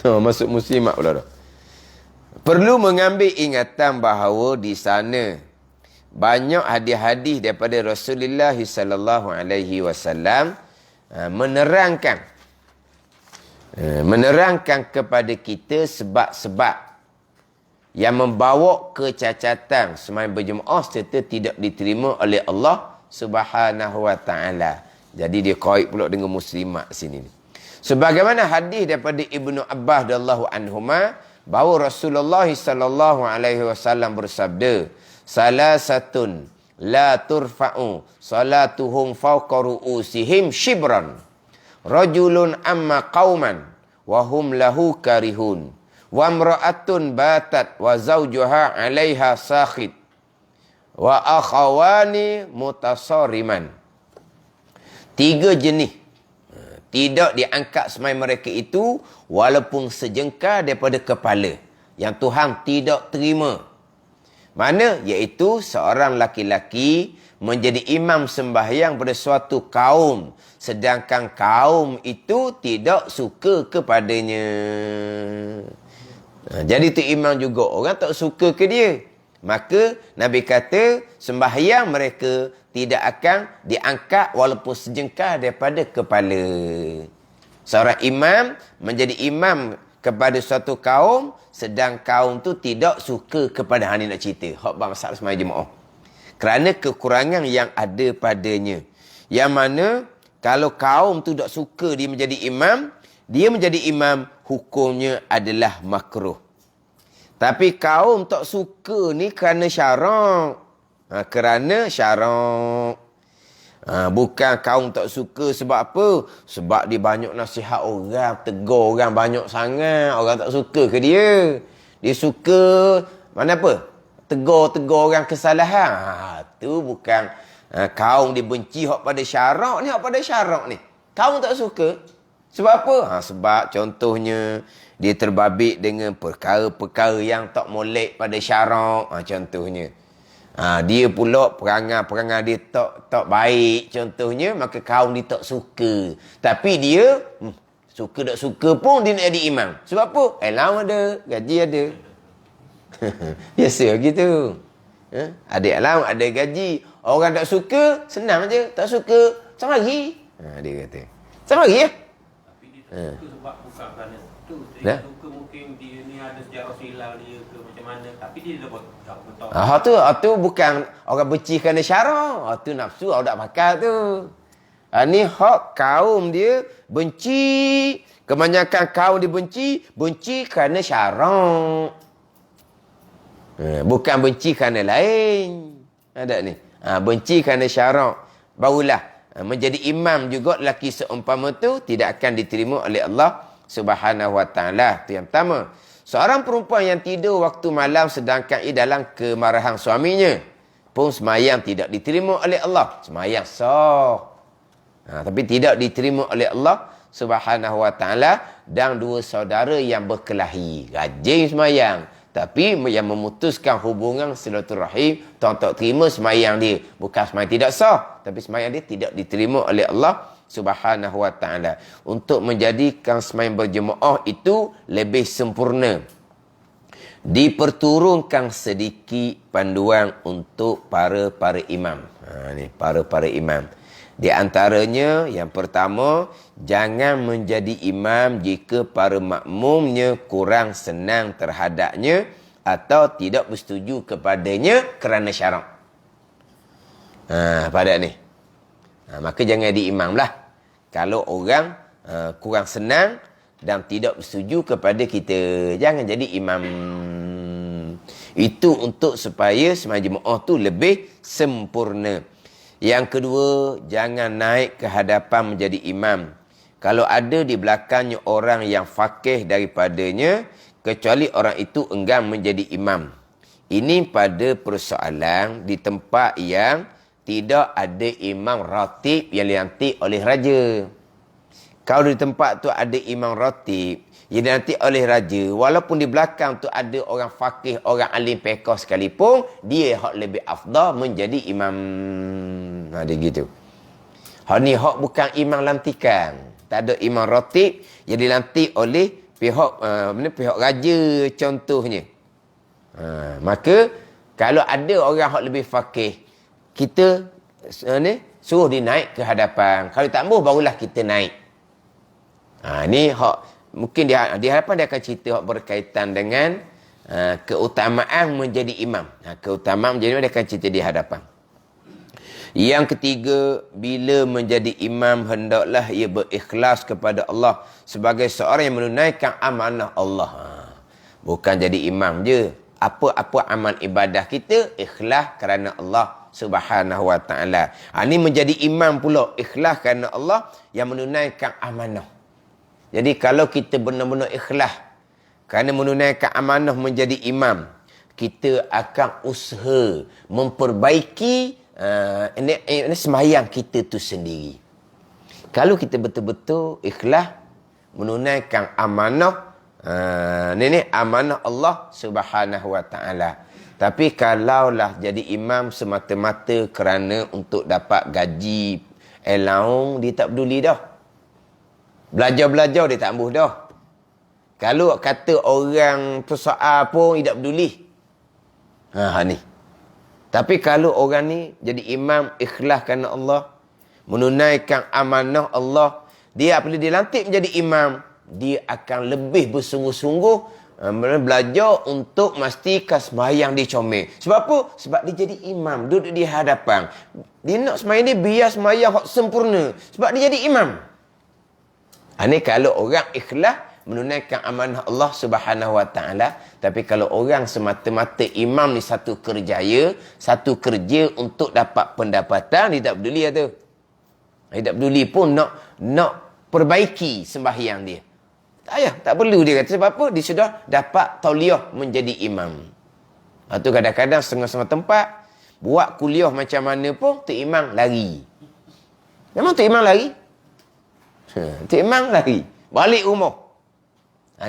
Maksud muslimat pula dah. Perlu mengambil ingatan bahawa di sana banyak hadis-hadis daripada Rasulullah sallallahu alaihi wasallam menerangkan kepada kita sebab-sebab yang membawa kecacatan sembahyang berjemaah serta tidak diterima oleh Allah Subhanahu wa taala. Jadi dia kait pula dengan muslimat sini. Sebagaimana hadis daripada Ibnu Abbas radhiyallahu anhuma bahawa Rasulullah sallallahu alaihi wasallam bersabda, salasatun la turfa'u salatuhum fawqa ru'usihim shibran. Rajulun amma qauman wa hum lahu karihun. Wa imra'atun batat wa zawjuha 'alaiha sakhit. Wa akhawani mutasariman. 3 jenis tidak diangkat sembahyang mereka itu walaupun sejengkal daripada kepala, yang Tuhan tidak terima. Mana? Iaitu seorang laki-laki menjadi imam sembahyang pada suatu kaum, sedangkan kaum itu tidak suka kepadanya. Jadi tu imam juga orang tak suka ke dia. Maka Nabi kata sembahyang mereka tidak akan diangkat walaupun sejengkal daripada kepala. Seorang imam menjadi imam kepada suatu kaum, sedang kaum tu tidak suka kepada hal ni nak cerita. Hak masalah sembahyang jemaah. Kerana kekurangan yang ada padanya. Yang mana kalau kaum tu tak suka dia menjadi imam, hukumnya adalah makruh. Tapi kaum tak suka ni kerana syarak. Kerana syarak. Bukan kaum tak suka sebab apa? Sebab dia banyak nasihat orang, tegur orang banyak sangat. Orang tak suka ke dia? Dia suka mana apa? Tegur orang kesalahan. Tu bukan kaum dia benci hak pada syarak ni, hak pada syarak ni. Kaum tak suka. Sebab apa? Sebab contohnya dia terbabit dengan perkara-perkara yang tak molek pada syarak. Contohnya. Dia pula perangai dia tak baik contohnya, maka kaum dia tak suka. Tapi dia suka tak suka pun dia nak jadi imam. Sebab apa? Alam ada, gaji ada. Biasa gitu. Ada alam, ada gaji. Orang tak suka, senang aja. Tak suka, sama lagi. Dia kata. Sama lagi ya? Tapi dia tak suka sebab bukan kerana tu. Dia suka mungkin dia ni ada sejarah silang dia ke macam mana. Tapi dia dah buat tak betul. Tu bukan orang benci kerana syarak. Tu nafsu orang tak pakai tu. Ni hak kaum dia benci. Kebanyakan kaum dia benci kerana syarak. Bukan benci kerana lain. Ada ni. Benci kerana syarak. Barulah menjadi imam juga lelaki seumpama tu tidak akan diterima oleh Allah Subhanahu Wa Taala. Itu yang pertama. Seorang perempuan yang tidur waktu malam sedangkan ia dalam kemarahan suaminya pun semayang tidak diterima oleh Allah. Semayang sah. Tapi tidak diterima oleh Allah Subhanahu Wa Taala. Dan dua saudara yang berkelahi. Rajin semayang. Tapi yang memutuskan hubungan silaturahim, tuan tak terima semayang dia. Bukan semayang tidak sah. Tapi semayang dia tidak diterima oleh Allah Subhanahu Wa Taala. Untuk menjadikan semayang berjemaah itu lebih sempurna, diperturunkan sedikit panduan untuk para imam. Ni para imam. Di antaranya yang pertama, jangan menjadi imam jika para makmumnya kurang senang terhadapnya atau tidak bersetuju kepadanya kerana syarak. Pada ni. Maka jangan jadi imam lah. Kalau orang kurang senang dan tidak bersetuju kepada kita, jangan jadi imam. Itu untuk supaya sembahyang jemaah tu lebih sempurna. Yang kedua, jangan naik ke hadapan menjadi imam kalau ada di belakangnya orang yang faqih daripadanya, kecuali orang itu enggan menjadi imam. Ini pada persoalan di tempat yang tidak ada imam ratib yang dilantik oleh raja. Kalau di tempat tu ada imam ratib yang dilantik oleh raja, walaupun di belakang tu ada orang faqih, orang alim fiqh sekalipun, dia hak lebih afdal menjadi imam. Ada gitu. Hak ni hak bukan imam lantikan. Tak ada imam ratib yang dilantik oleh pihak raja contohnya. Maka kalau ada orang hak lebih faqih, kita suruh dia naik ke hadapan. Kalau tak mahu barulah kita naik. Ni hak mungkin di hadapan dia akan cerita hak berkaitan dengan keutamaan menjadi imam. Keutamaan menjadi imam dia akan cerita di hadapan. Yang ketiga, bila menjadi imam hendaklah ia berikhlas kepada Allah sebagai seorang yang menunaikan amanah Allah. Bukan jadi imam je. Apa-apa amal ibadah kita ikhlas kerana Allah Subhanahu Wa Taala. Ini menjadi imam pula ikhlas kerana Allah yang menunaikan amanah. Jadi kalau kita benar-benar ikhlas kerana menunaikan amanah menjadi imam, kita akan usaha memperbaiki ini sembahyang kita tu sendiri. Kalau kita betul-betul ikhlas menunaikan amanah, amanah Allah Subhanahu Wa Taala. Tapi kalaulah jadi imam semata-mata kerana untuk dapat gaji allowance, dia tak peduli dah. Belajar-belajar dia tak ambuh dah. Kalau kata orang persoal pun dia tak peduli. Ni. Tapi kalau orang ni jadi imam ikhlas kerana Allah, menunaikan amanah Allah, dia apabila dilantik menjadi imam, dia akan lebih bersungguh-sungguh belajar untuk memastikan sembahyang dia comel. Sebab apa? Sebab dia jadi imam, duduk di hadapan. Dia nak sembahyang dia biar sembahyang hak sempurna. Sebab dia jadi imam. Ini kalau orang ikhlas menunaikan amanah Allah Subhanahu Wa Taala. Tapi kalau orang semata-mata imam ni satu kerjaya, satu kerja untuk dapat pendapatan, dia tak peduli tu. Dia tak peduli pun nak perbaiki sembahyang dia. Tak perlu dia kata. Sebab apa? Dia sudah dapat tauliah menjadi imam. Lepas tu kadang-kadang setengah-setengah tempat buat kuliah macam mana pun Tok Imam lari. Memang Tok Imam lari. Tok Imam lari. Balik rumah.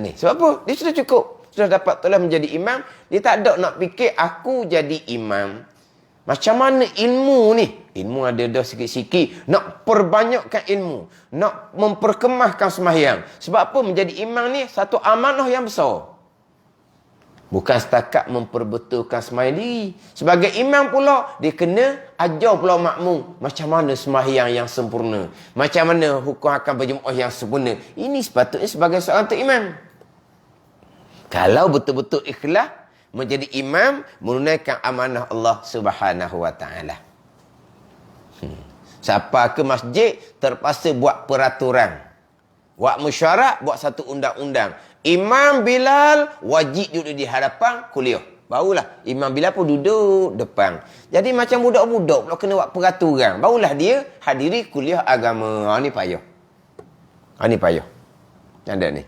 Ni. Sebab apa? Dia sudah cukup. Sudah dapat tauliah menjadi imam. Dia tak ada nak fikir aku jadi imam. Macam mana ilmu ni? Ilmu ada dah sikit-sikit. Nak perbanyakkan ilmu. Nak memperkemahkan sembahyang. Sebab apa? Menjadi imam ni satu amanah yang besar. Bukan setakat memperbetulkan sembahyang diri. Sebagai imam pula, dia kena ajar pula makmum. Macam mana sembahyang yang sempurna. Macam mana hukum akan berjemaah yang sempurna. Ini sepatutnya sebagai seorang tok imam. Kalau betul-betul ikhlas menjadi imam, menunaikan amanah Allah Subhanahu wa taala. Siapa ke masjid terpaksa buat peraturan. Buat mesyuarat, buat satu undang-undang. Imam Bilal wajib duduk di hadapan kuliah. Barulah Imam Bilal pun duduk depan. Jadi macam budak-budak pula kena buat peraturan. Barulah dia hadiri kuliah agama. Ni payah. Ni payah. Ada ni.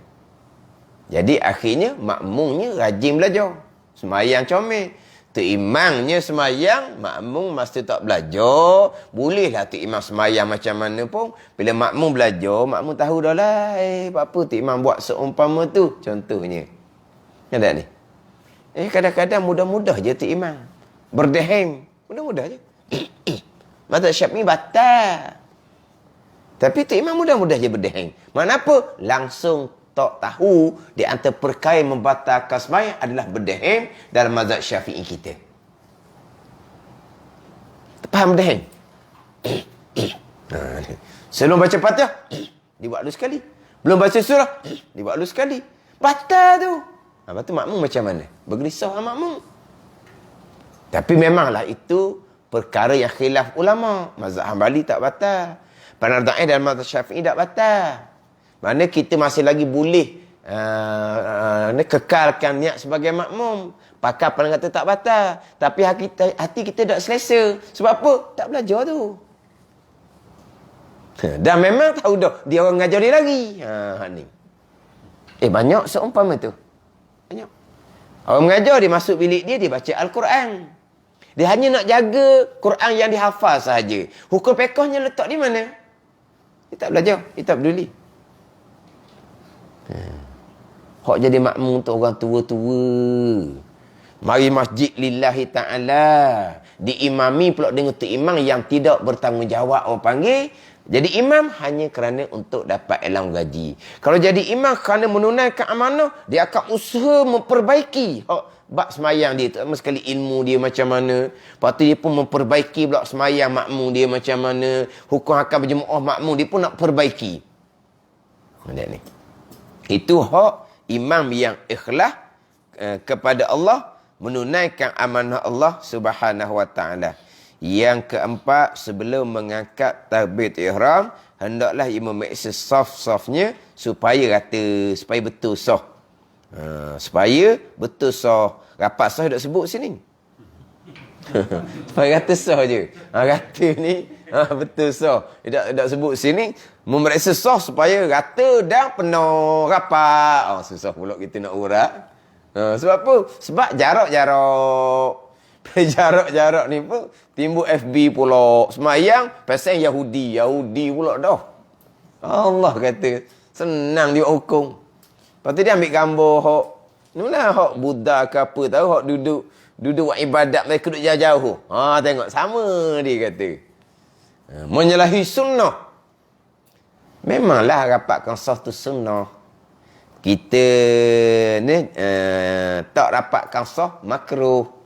Jadi akhirnya makmumnya rajin belajar. Semayang comel. Tu imamnya semayang, makmum masa tak belajar. Bolehlah tu imam semayang macam mana pun. Bila makmum belajar, makmum tahu dah lah. Apa tu imam buat seumpama tu. Contohnya. Ada ni. Kadang-kadang mudah-mudah je tu imam. Berdeheng. Mudah-mudah je. Mazhab Syafi'i batal. Tapi tu imam mudah-mudah je berdeheng. Mana apa? Langsung tak tahu di antara perkara yang membatalkan sembahyang adalah berdeheng dalam mazhab Syafi'i kita. Faham berdeheng? Sebelum baca Fatihah, dibuat dulu sekali. Belum baca surah, dibuat dulu sekali. Batal tu. Lepas tu makmum macam mana? Bergelisah sama makmum. Tapi memanglah itu perkara yang khilaf ulama. Mazhab Hambali tak batal. Panarda'in dan mazhab Syafi'i tak batal. Mana kita masih lagi boleh kekalkan niat sebagai makmum. Pakar pandang kata tak batal. Tapi hati kita tak selesa. Sebab apa? Tak belajar tu. Dan memang tahu dah. Dia orang ngajar dia lagi. Ni. Banyak seumpama tu. Banyak. Orang mengajar dia masuk bilik dia baca Al-Quran. Dia hanya nak jaga Quran yang dihafal sahaja. Hukum fiqhnya letak di mana? Dia tak belajar. Dia tak peduli. Hak jadi makmum untuk orang tua-tua. Mari masjid lillahi ta'ala. Diimami pula dengan tu imam yang tidak bertanggungjawab orang panggil. Jadi imam hanya kerana untuk dapat elang gaji. Kalau jadi imam kerana menunaikan amanah, dia akan usaha memperbaiki bab semayang dia. Tak sekali ilmu dia macam mana. Lepas tu dia pun memperbaiki pula semayang makmum dia macam mana. Hukum hakam berjemaah makmum dia pun nak perbaiki. Lihat ni. Itu hak imam yang ikhlas kepada Allah, menunaikan amanah Allah Subhanahu wa taala. Yang keempat, sebelum mengangkat takbir ihram, hendaklah ia memeriksa saf-safnya supaya rata, supaya betul saf. Supaya betul saf. Rapat saf dak sebut sini. Supaya rata saf je. Rata ni betul saf. Tak sebut sini. Memeriksa saf supaya rata dan penuh rapat. Susah pula kita nak urat. Sebab apa? Sebab jarak-jarak. Jarak-jarak ni pun timbul FB pula. Semayang pasal Yahudi pula dah. Allah kata senang dia hukum. Lepas tu dia ambil gambar hak hak Buddha ke apa tahu, hak duduk buat ibadat mereka duduk jauh-jauh. Tengok sama dia kata. Menyalahi sunnah. Memanglah rapatkan saf tu sunnah. Kita ni tak rapatkan saf makruh.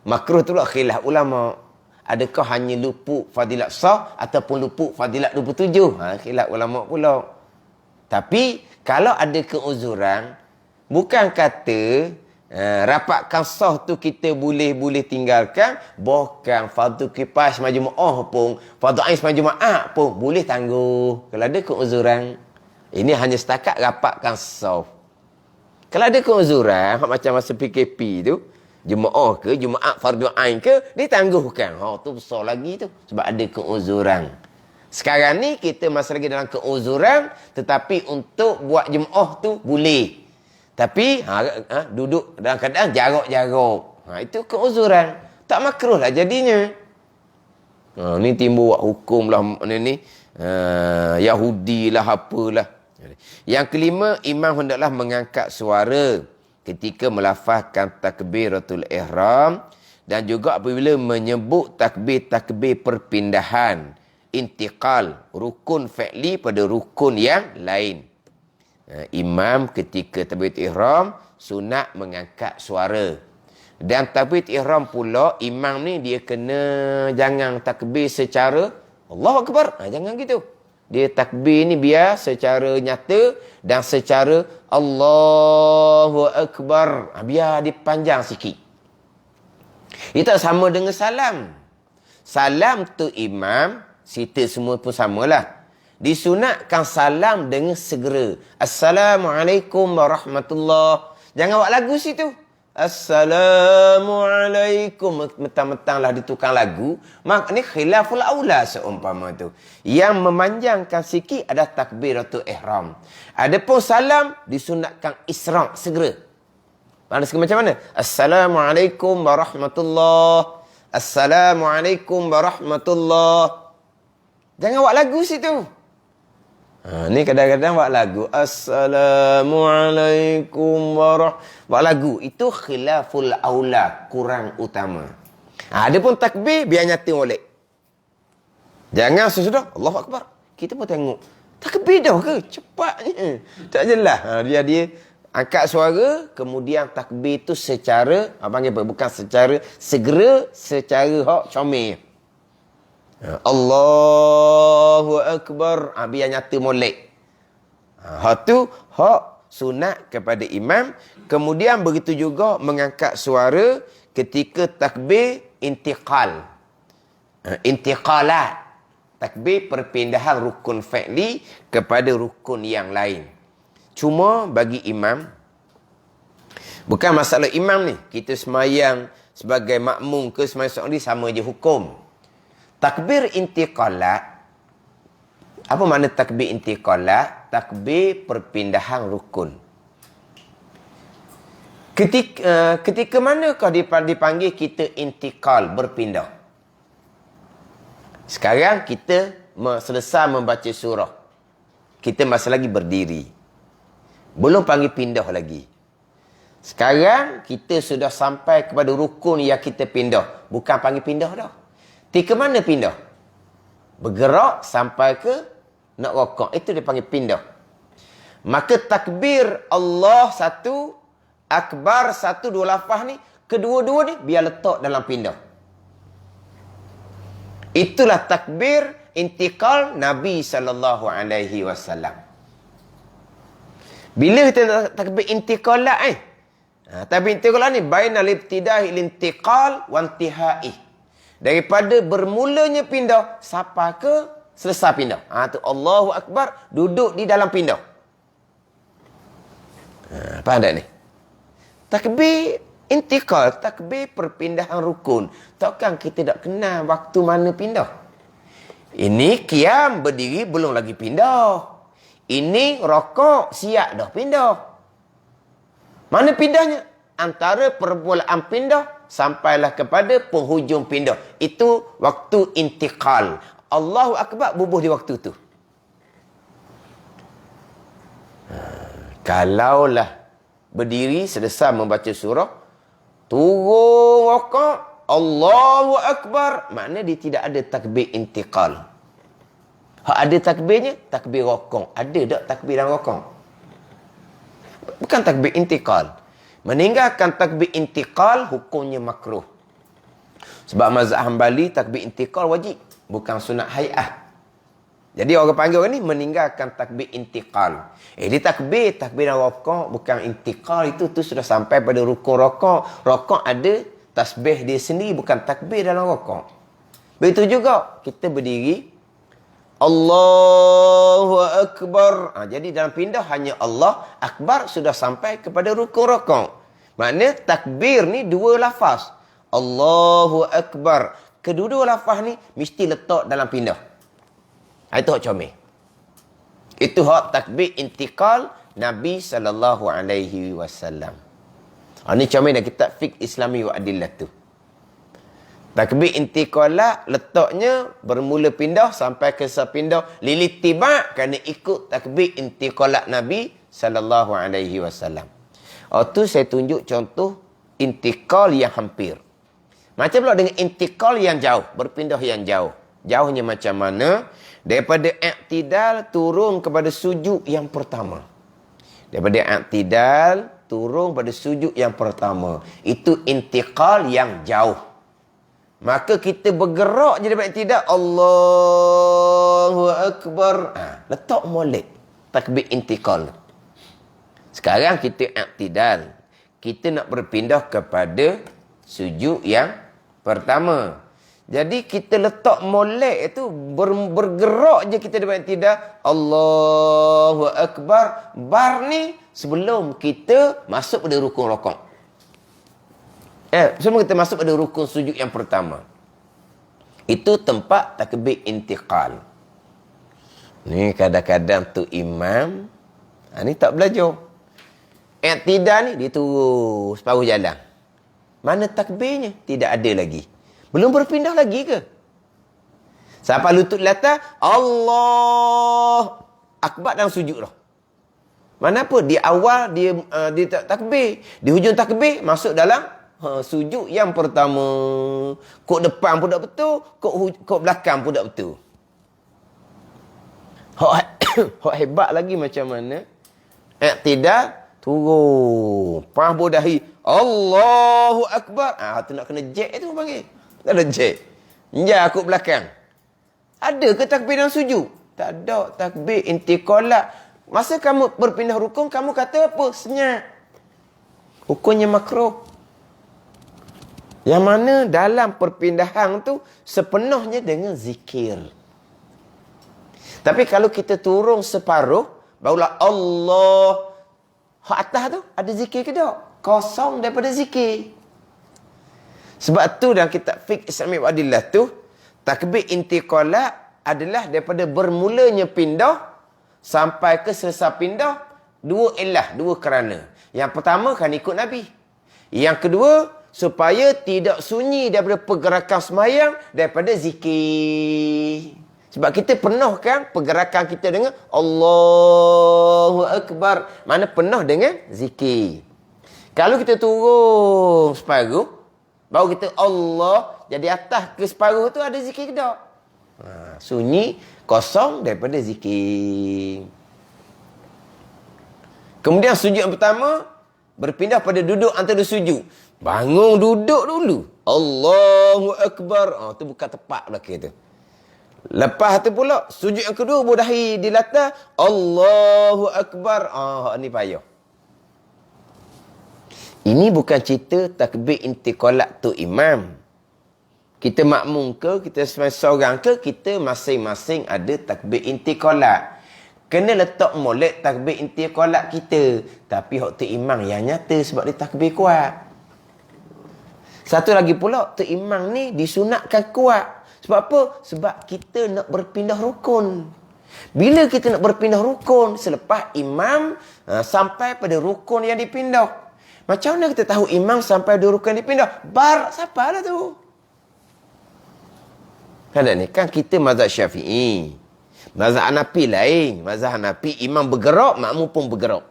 Makruh tu lah khilaf ulama. Adakah hanya luput fadilat sah ataupun luput fadilat 27? Khilaf ulama pula. Tapi kalau ada keuzuran, bukan kata rapatkan sah tu kita boleh tinggalkan, bahkan fardu kifayah majmu'ah pun, fardu ain majmu'ah pun boleh tangguh kalau ada keuzuran. Ini hanya setakat rapatkan sah. Kalau ada keuzuran macam masa PKP tu, jemaah ke, Jumaat fardu ain ke, ditangguhkan. Tu besar lagi tu. Sebab ada keuzuran. Sekarang ni kita masih lagi dalam keuzuran, tetapi untuk buat jemaah tu boleh. Tapi duduk dalam keadaan jarak-jarak. Itu keuzuran. Tak makruh lah jadinya. Ni timbul buat hukum lah ni. Yahudi lah apalah. Yang kelima, imam hendaklah mengangkat suara ketika melafazkan takbiratul ihram dan juga apabila menyebut takbir perpindahan, intiqal, rukun fi'li pada rukun yang lain. Imam ketika takbir ihram sunat mengangkat suara. Dan takbir ihram pula imam ni dia kena jangan takbir secara Allahu Akbar. Jangan gitu. Dia takbir ni biar secara nyata dan secara Allahu Akbar. Biar dia panjang sikit. Itu sama dengan salam. Salam tu imam, kita semua pun samalah. Disunatkan salam dengan segera. Assalamualaikum warahmatullahi. Jangan buat lagu situ. Assalamualaikum. Mentang-mentanglah ditukang lagu. Mak ni khilaful aula seumpama tu. Yang memanjangkan sikit ada takbiratul ihram. Adapun salam disunatkan isra' segera. Macam mana? Assalamualaikum warahmatullahi. Assalamualaikum warahmatullahi. Jangan buat lagu situ. Ni kadang-kadang buat lagu. Assalamualaikum warahmatullahi. Buat lagu. Itu khilaful aula. Kurang utama. Ada pun takbir, biar nyata molek. Jangan sesudah. Allahu Akbar. Kita pun tengok. Takbir dah ke? Cepatnya. Tak jelas. Dia angkat suara. Kemudian takbir tu secara, panggil apa? Bukan secara segera, secara hak comel. Allahu Akbar. Biar nyata molek. Hak tu hak sunat kepada imam. Kemudian begitu juga mengangkat suara ketika takbir intiqal. Intiqalat. Takbir perpindahan rukun fi'li kepada rukun yang lain. Cuma bagi imam, bukan masalah imam ni. Kita semayang sebagai makmum ke semayang seorang ni sama je hukum. Takbir intiqalat. Apa makna takbir intiqalat? Takbir perpindahan rukun. Ketika manakah dipanggil kita intiqal, berpindah? Sekarang kita selesai membaca surah. Kita masih lagi berdiri. Belum panggil pindah lagi. Sekarang kita sudah sampai kepada rukun yang kita pindah. Bukan panggil pindah dah. Ke mana pindah? Bergerak sampai ke nak rokok. Itu dia panggil pindah. Maka takbir Allah satu, akbar satu, dua lafaz ni, kedua-dua ni biar letak dalam pindah. Itulah takbir intikal Nabi SAW. Bila kita takbir intikalat takbir intikalat ni bainal ibtida'i lintiqal wa intihai. Daripada bermulanya pindah sampai ke selesai pindah. Tu Allahu Akbar, duduk di dalam pindah. Faham tak ni? Takbir intikal, takbir perpindahan rukun. Takkan kita tak kenal waktu mana pindah? Ini qiyam, berdiri, belum lagi pindah. Ini rokok, siap dah pindah. Mana pindahnya? Antara permulaan pindah sampailah kepada penghujung pindah. Itu waktu intikal. Allahu Akbar bubuh di waktu tu. Kalaulah berdiri selesai membaca surah, turun rokok, Allahu Akbar, makna dia tidak ada takbir intikal. Hak ada takbirnya, takbir rokok. Ada tak takbir dalam rokok? Bukan takbir intikal. Meninggalkan takbir intikal, hukumnya makruh. Sebab mazhab Hambali, takbir intikal wajib. Bukan sunat hay'ah. Jadi orang panggil orang ni meninggalkan takbir intikal. Dia takbir dalam rokok, bukan intikal. Itu sudah sampai pada rukun rokok. Rokok ada tasbih dia sendiri, bukan takbir dalam rokok. Begitu juga, kita berdiri, Allahu Akbar. Jadi dalam pindah hanya Allah Akbar sudah sampai kepada rukun rokok. Maknanya takbir ni dua lafaz. Allahu Akbar. Kedua-dua lafaz ni mesti letak dalam pindah. Itu hak comel. Itu hak takbir intikal Nabi SAW. Ini comel dalam kitab Fiqh Islami wa Adillah tu. Takbir intikalat letaknya bermula pindah sampai ke sepindah lilittiba' kerana ikut takbir intikalat Nabi SAW. Tu saya tunjuk contoh intikal yang hampir. Macam pula dengan intikal yang jauh, berpindah yang jauh. Jauhnya macam mana? Daripada i'tidal turun kepada sujud yang pertama. Daripada i'tidal turun pada sujud yang pertama. Itu intikal yang jauh. Maka kita bergerak je daripada tidak. Allahu Akbar. Letak molek. Takbir intikal. Sekarang kita i'tidal. Kita nak berpindah kepada sujud yang pertama. Jadi kita letak molek itu bergerak je kita daripada tidak. Allahu Akbar. Bar ni sebelum kita masuk pada rukun rokok. Sebelum kita masuk pada rukun sujud yang pertama. Itu tempat takbir intiqal. Ni kadang-kadang tu imam, ni tak belajar. I'tidal ni dia turun separuh jalan. Mana takbirnya? Tidak ada lagi. Belum berpindah lagi ke? Sampai lutut latar, Allah Akbar dalam sujud dah. Mana apa? Di awal dia takbir. Di hujung takbir masuk dalam sujud yang pertama. Kok depan pun tak betul, kok belakang pun tak betul. Hak hebat lagi macam mana? I'tidal turun. Pah dahi. Allahu Akbar. Tu nak kena jack tu panggil. Tak ada jack. Ya, aku belakang. Ada ke takbir dalam sujud? Tak ada. Takbir intiqalat. Masa kamu berpindah rukun, kamu kata apa? Senyap. Hukumnya makruh. Yang mana dalam perpindahan tu sepenuhnya dengan zikir. Tapi kalau kita turun separuh, barulah Allah. Hak atas tu ada zikir ke tak? Kosong daripada zikir. Sebab tu dalam kitab fiqh Islami Wa'adillah tu, takbir intiqalat adalah daripada bermulanya pindah sampai ke selesai pindah, dua kerana. Yang pertama kan ikut Nabi. Yang kedua, supaya tidak sunyi daripada pergerakan semayang, daripada zikir. Sebab kita penuhkan pergerakan kita dengan Allahu Akbar. Mana penuh dengan zikir. Kalau kita turun separuh, baru kita Allah, jadi atas ke separuh tu ada zikir ke tak? Sunyi, kosong daripada zikir. Kemudian sujud yang pertama, berpindah pada duduk antara sujud. Bangun duduk dulu. Allahu Akbar. Tu bukan tepat belakang tu. Lepas tu pula, sujud yang kedua, dahi di latar. Allahu Akbar. Ni payah. Ini bukan cerita takbir intiqalat tu imam. Kita makmum ke, kita seorang ke, kita masing-masing ada takbir intiqalat. Kena letak molek takbir intiqalat kita. Tapi hak tu imam yang nyata sebab dia takbir kuat. Satu lagi pula, tu imam ni disunatkan kuat. Sebab apa? Sebab kita nak berpindah rukun. Bila kita nak berpindah rukun, selepas imam sampai pada rukun yang dipindah. Macam mana kita tahu imam sampai pada rukun yang dipindah? Bar, siapa lah tu? Ada ni kan kita mazhab Syafi'i. Mazhab Hanafi lain. Mazhab Hanafi imam bergerak, makmum pun bergerak.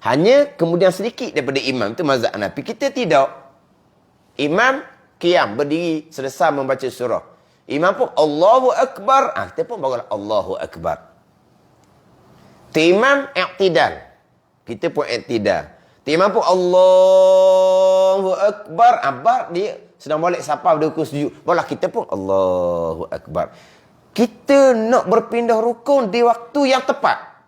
Hanya kemudian sedikit daripada imam tu mazhab Hanafi. Kita tidak. Imam qiyam, berdiri selesai membaca surah. Imam pun Allahu Akbar. Kita pun barulah Allahu Akbar. Imam i'tidal. Kita pun i'tidal. Imam pun Allahu Akbar. Bar dia sedang balik sapa pada rukun sujud. Barulah kita pun Allahu Akbar. Kita nak berpindah rukun di waktu yang tepat.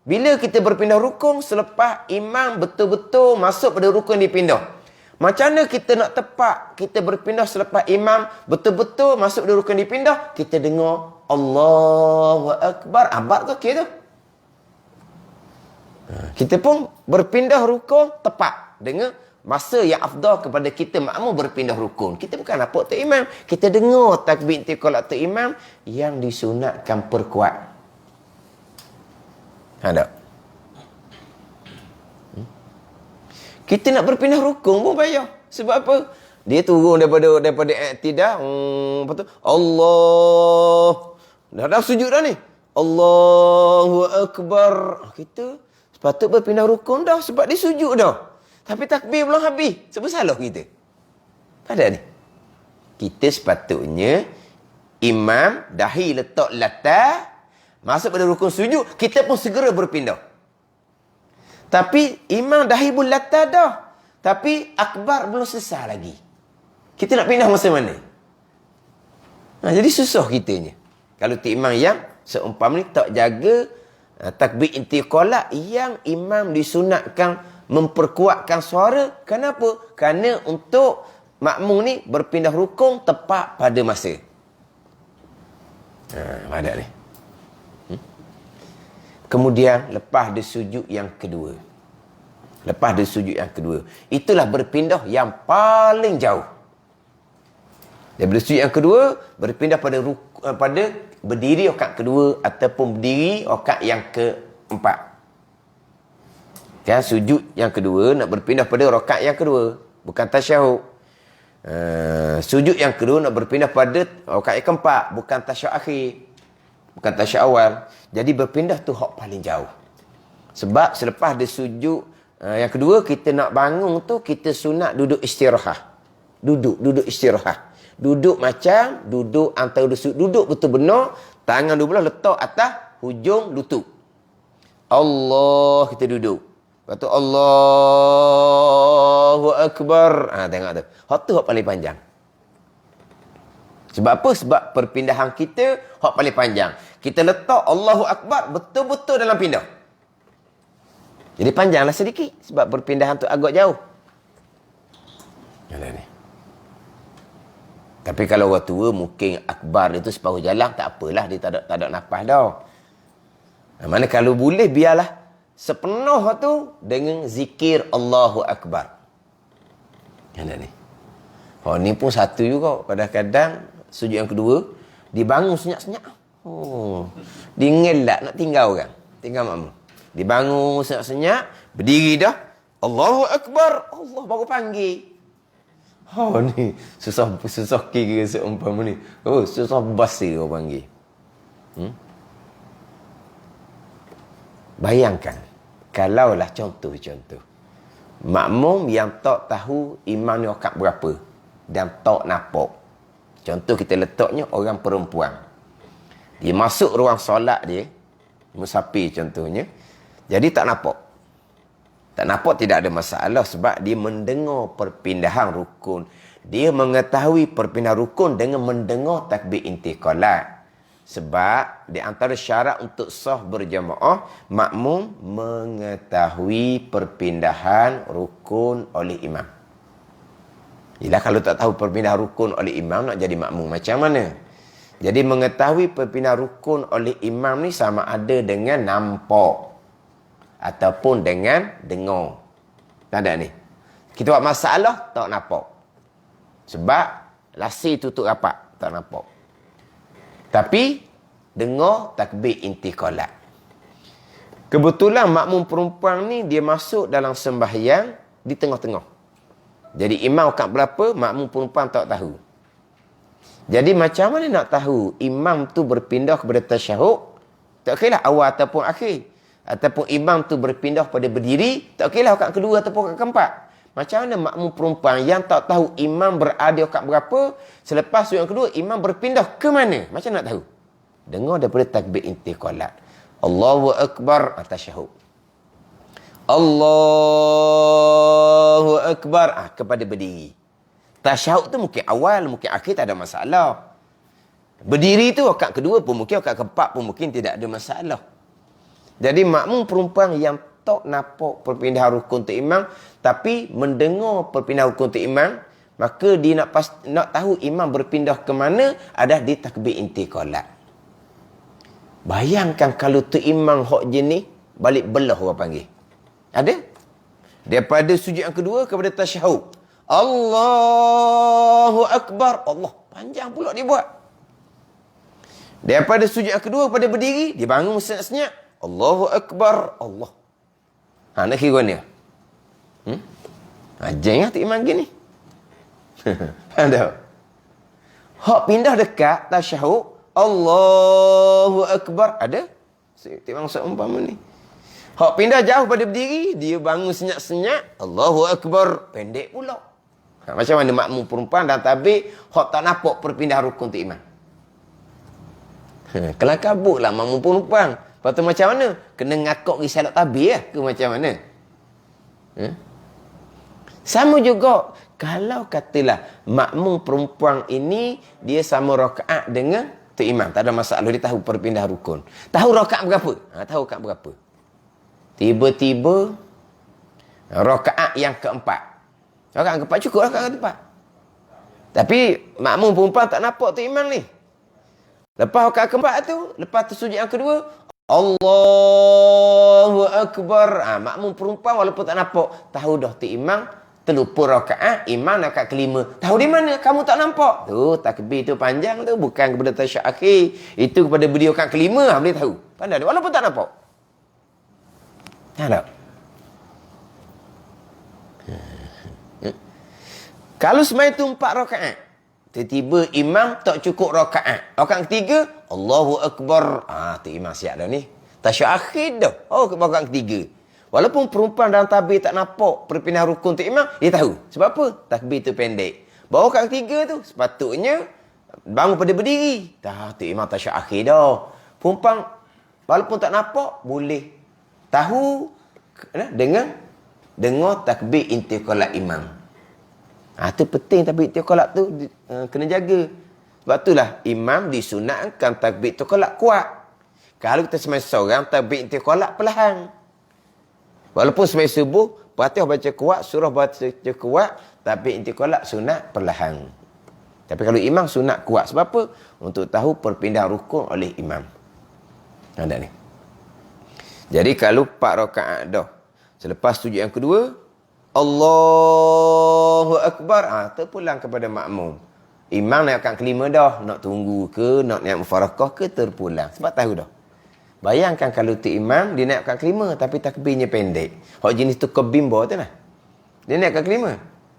Bila kita berpindah rukun selepas imam betul-betul masuk pada rukun dipindah. Macam mana kita nak tepat kita berpindah selepas imam betul-betul masuk pada rukun dipindah? Kita dengar Allahu Akbar. Bar tu okey tu. Kita pun berpindah rukun tepat dengan masa yang afdal kepada kita makmum berpindah rukun. Kita bukan nampak tu imam. Kita dengar takbir intiqalat tu imam yang disunatkan perkuat. Ada. Kita nak berpindah rukun pun payah. Sebab apa? Dia turun daripada i'tidal. Lepas tu Allah. Dah sujud dah ni. Allahu Akbar. Kita sepatut berpindah rukun dah sebab dia sujud dah. Tapi takbir belum habis. Sebab salah kita. Ada ni. Kita sepatutnya imam dahi letak latar masuk pada rukun sujud, kita pun segera berpindah. Tapi imam dahi pun latar dah. Tapi akbar belum selesai lagi. Kita nak pindah masa mana? Jadi susah kitanya. Kalau tu imam yang seumpama ni tak jaga takbir intiqalah yang imam disunatkan memperkuatkan suara. Kenapa? Kerana untuk makmum ni berpindah rukun tepat pada masa. Ada ni. Kemudian lepas dia sujud yang kedua. Lepas dia sujud yang kedua. Itulah berpindah yang paling jauh. Daripada sujud yang kedua, berpindah pada berdiri rakaat kedua ataupun berdiri rakaat yang keempat. Kan sujud yang kedua nak berpindah pada rakaat yang kedua, bukan tasyahud. Sujud yang kedua nak berpindah pada rakaat yang keempat, bukan tasyahud akhir. Bukan tasyahud awal. Jadi berpindah tu hak paling jauh. Sebab selepas dia sujud yang kedua, kita nak bangun tu kita sunat duduk istirahat. Duduk istirahat. Duduk macam duduk antara duduk. Duduk betul benar, tangan dua belah letak atas hujung lutut. Allah, kita duduk. Lepas tu Allahu Akbar. Tengok tu. Hak tu hak paling panjang. Sebab apa? Sebab perpindahan kita hak paling panjang. Kita letak Allahu Akbar betul-betul dalam pindah. Jadi panjanglah sedikit sebab perpindahan tu agak jauh. Yalah ni. Tapi kalau orang tua mungkin akbar itu separuh jalan, tak apalah, dia tak ada nafas dah. Mana kalau boleh biarlah sepenuh tu dengan zikir Allahu Akbar. Yang ni. Ni pun satu juga. Kadang-kadang sujud yang kedua, dibangun senyap-senyap. Dia ngelak nak tinggal orang. Tinggal makmum. Dibangun senyap-senyap, berdiri dah. Allahu Akbar. Allah baru panggil. Ni susah kira seumpama ni. Susah bahasa orang panggil. Bayangkan, kalaulah contoh. Makmum yang tak tahu imam ni rakaat berapa dan tak nampak. Contoh kita letaknya orang perempuan. Dia masuk ruang solat dia, musafir contohnya. Jadi tak nampak. Tak nampak tidak ada masalah sebab dia mendengar perpindahan rukun. Dia mengetahui perpindahan rukun dengan mendengar takbir intiqalah. Sebab di antara syarat untuk sah berjamaah, makmum mengetahui perpindahan rukun oleh imam. Yelah, kalau tak tahu perpindahan rukun oleh imam, nak jadi makmum macam mana? Jadi mengetahui perpindahan rukun oleh imam ni sama ada dengan nampak ataupun dengan dengar. Tak ada ni. Kita buat masalah, tak nampak. Sebab lasir tutup rapat, tak nampak. Tapi dengar takbir intiqalah. Kebetulan makmum perempuan ni dia masuk dalam sembahyang di tengah-tengah. Jadi imam kat berapa, makmum perempuan tak tahu. Jadi macam mana nak tahu imam tu berpindah kepada tasyahud? Tak kira awal ataupun akhir. Ataupun imam tu berpindah pada berdiri, tak kira rakaat kedua ataupun rakaat keempat. Macam mana makmum perempuan yang tak tahu imam berada rakaat berapa, selepas yang kedua imam berpindah ke mana? Macam nak tahu? Dengar daripada takbir intiqalat. Allahu Akbar tasyahud. Allahu Akbar kepada berdiri. Tasyahud tu mungkin awal, mungkin akhir, tak ada masalah. Berdiri tu rakaat kedua pun mungkin, rakaat keempat pun mungkin tidak ada masalah. Jadi makmum perempuan yang tak nampak perpindahan rukun untuk imam tapi mendengar perpindahan rukun untuk imam, maka dia nak tahu imam berpindah ke mana, ada di takbir intiqalat. Bayangkan kalau tu imam hok jenis balik belah orang panggil. Ada? Daripada sujud yang kedua kepada tasyahud. Allahu Akbar. Allah, panjang pula dia buat. Daripada sujud yang kedua kepada berdiri, dia bangun senyap-senyap. Allahu Akbar. Allah. Nak kira ni. Ajar tu imam gini. Ada. Hak pindah dekat tasyahud. Allahu Akbar. Ada? Tengok seumpama ni. Hak pindah jauh pada berdiri, dia bangun senyap-senyap. Allahu Akbar. Pendek pula. Macam mana makmum perempuan dan tabik, hak tak nampak perpindahan rukun untuk imam. Kelang kabut lah makmum perempuan. Lepas tu macam mana? Kena ngakak risalah tabir ke macam mana? Sama juga Kalau katalah makmum perempuan ini dia sama rakaat dengan tu imam, tak ada masalah, dia tahu perpindah rukun. Tahu rakaat berapa? Tahu rakaat berapa. Tiba-tiba rakaat yang keempat. Rakaat keempat cukup rakaat keempat. Tapi makmum perempuan tak nampak tu imam ni. Lepas rakaat keempat tu, lepas tu sujud yang kedua, Allahu Akbar. Makmum perempuan walaupun tak nampak, tahu dah tu imam terlupa rakaat, imam rakaat kelima. Tahu di mana? Kamu tak nampak. Tu takbir tu panjang tu bukan kepada tasyahud akhir. Itu kepada beliau rakaat kelima boleh tahu. Pandai walaupun tak nampak. Tak. Kalau semai tu 4 rakaat, tiba-tiba imam tak cukup rakaat. Rakaat ketiga, Allahu Akbar. Tu imam siap dah ni. Tasyahud akhir dah. Rakaat ketiga. Walaupun perempuan dalam tabir tak nampak perpindahan rukun tu imam, dia tahu. Sebab apa? Takbir tu pendek. Baru rakaat ketiga tu, sepatutnya bangun pada berdiri. Tu imam tasyahud akhir dah. Perempuan, walaupun tak nampak, boleh tahu dengan dengar takbir intiqalat imam. Itu penting takbir intiqalat tu kena jaga. Sebab itulah imam disunatkan takbir intiqalat kuat. Kalau kita semai seorang, takbir intiqalat perlahan. Walaupun semai subuh, Fatihah baca kuat, surah baca kuat, tapi intiqalat sunat perlahan. Tapi kalau imam sunat kuat. Sebab apa? Untuk tahu perpindahan rukun oleh imam. Ada ni. Jadi kalau 4 rakaat dah. Selepas sujud yang kedua, Allahu Akbar. Terpulang kepada makmum. Imam naik rakaat kelima dah. Nak tunggu ke, nak naik mufarakah ke, terpulang. Sebab tahu dah. Bayangkan kalau tu imam, dia naik rakaat kelima, tapi takbirnya pendek. Hak jenis tu kebimbo tu lah. Dia naik rakaat kelima.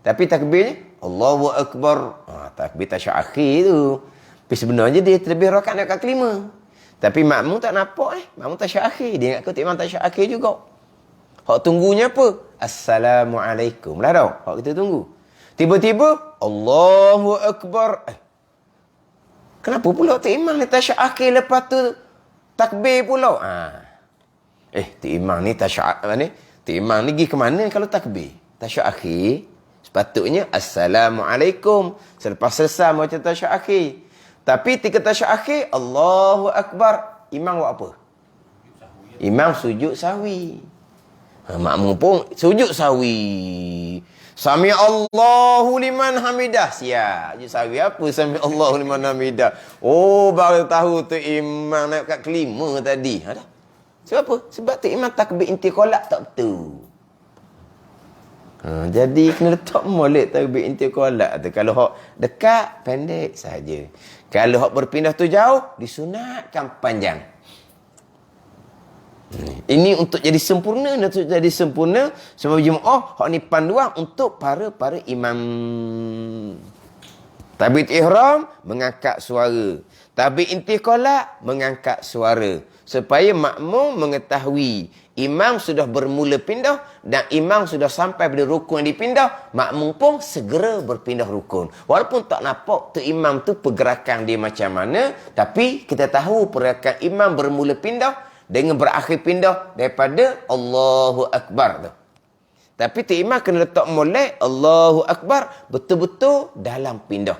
Tapi takbirnya, Allahu Akbar. Takbir tasyahud akhir tu. Tapi sebenarnya dia terlebih rakaat naik rakaat kelima. Tapi makmum tak nampak makmum tasyahud akhir. Dia ingat tu imam tasyahud akhir juga. Hak tunggunya apa? Assalamualaikum. Lah tau. Hak kita tunggu. Tiba-tiba, Allahu Akbar. Kenapa pula tu imam ni tasyahud akhir lepas tu takbir pula. Tu imam ni tasyahud ni. Tu imam ni pergi ke mana kalau takbir? Tasyahud akhir. Sepatutnya Assalamualaikum. Selepas selesai macam tasyahud akhir. Tapi ketika tasyahud akhir, Allahu Akbar. Imam buat apa? Imam sujud sahwi. Makmum pun sujud sahwi. Sami Allahu liman hamidah. Siap. Sujud sahwi apa sami Allahu liman hamidah? Baru tahu tu imam naik kat kelima tadi. Ada. Sebab apa? Sebab tu imam takbir intiqalat tak betul. Jadi kena letak molek takbir intiqalat tu. Kalau hak dekat, pendek saja. Kalau hak berpindah tu jauh, disunatkan panjang. Ini untuk jadi sempurna, untuk jadi sempurna sebab jemaah hak ni panduan untuk para imam. Takbir ihram mengangkat suara. Takbir intiqalat mengangkat suara supaya makmum mengetahui imam sudah bermula pindah dan imam sudah sampai pada rukun yang dipindah, makmum pun segera berpindah rukun. Walaupun tak nampak tu imam tu pergerakan dia macam mana, tapi kita tahu pergerakan imam bermula pindah dengan berakhir pindah daripada Allahu Akbar tu. Tapi tu imam kena letak molek Allahu Akbar betul-betul dalam pindah.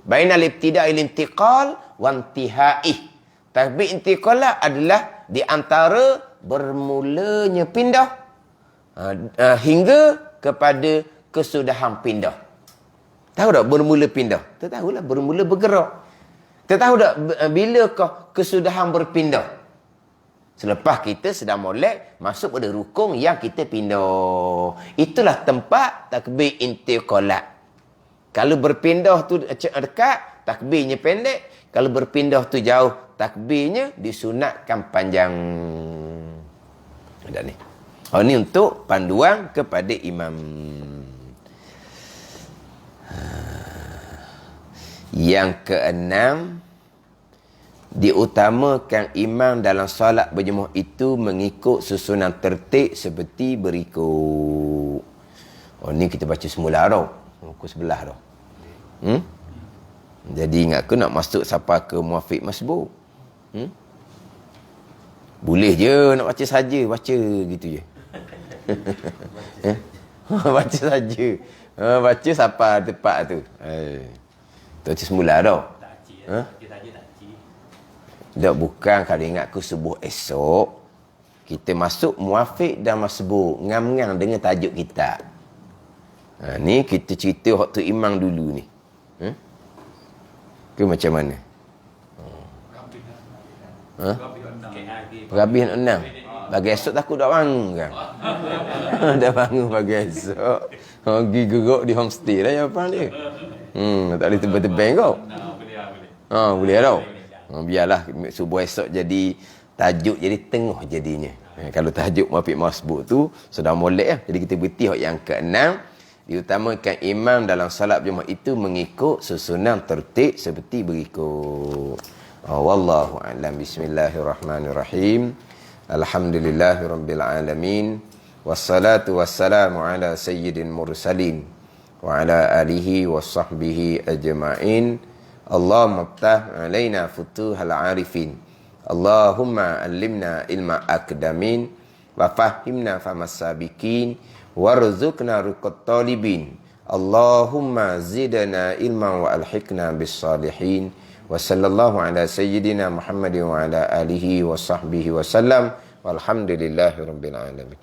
Bainal ibtida'il intiqal wa intihai. Takbir intiqalat adalah di antara bermulanya pindah hingga kepada kesudahan pindah. Tahu tak bermula pindah? Kita tahulah bermula bergerak. Kita tahu tak bilakah kesudahan berpindah? Selepas kita sedang molek masuk pada rukun yang kita pindah. Itulah tempat takbir intiqalat. Kalau berpindah tu dekat, takbirnya pendek. Kalau berpindah tu jauh, takbirnya disunatkan panjang. Ada ni. Ini untuk panduan kepada imam. Yang keenam, diutamakan imam dalam solat berjemaah itu mengikut susunan tertib seperti berikut. Ni kita baca semula dah. Pukul 11 dah. Jadi ingat ke nak masuk siapa ke muafiq masbuk? Boleh je nak baca saja, baca gitu je. Baca saja. Baca siapa tepat tu. Tu semula dah. Tak cik. Ha? Kita saja tak cik. Tak, bukan kalau ingat ke subuh esok, kita masuk muafiq dan masbuk. Ngam-ngam dengan tajuk kita. Ni kita cerita waktu imam dulu ni. Ke macam mana? Ha? Sikit lagi. Perhabis nak enam. Bagi esok takut tak bangun kan? Dah bangun pagi esok. Pergi gerak di homestay lah jawapan dia. Tak boleh tebang-tebang kau. Boleh tau. Biarlah subuh esok jadi tajuk jadi tengah jadinya. Kalau tajuk Muafiq Masbuk tu sudah molek lah. Jadi kita berhenti yang ke-6. Diutamakan imam dalam salat Jumaat itu mengikut susunan tertib seperti berikut. Wallahu a'lam. Bismillahirrahmanirrahim. Alhamdulillahirabbil alamin. Wassalatu wassalamu ala sayyidil mursalin wa ala alihi washabbihi ajma'in. Allahumma ftah alaina futuhal arifin. Allahumma allimna ilma akdamin wa fahimna famas sabiqin warzuqna ruqat talibin. Allahumma zidna ilman wa alhiqna bis salihin. Wa sallallahu ala sayyidina Muhammadin wa ala alihi wa sahbihi wa sallam. Walhamdulillahi rabbil alamin.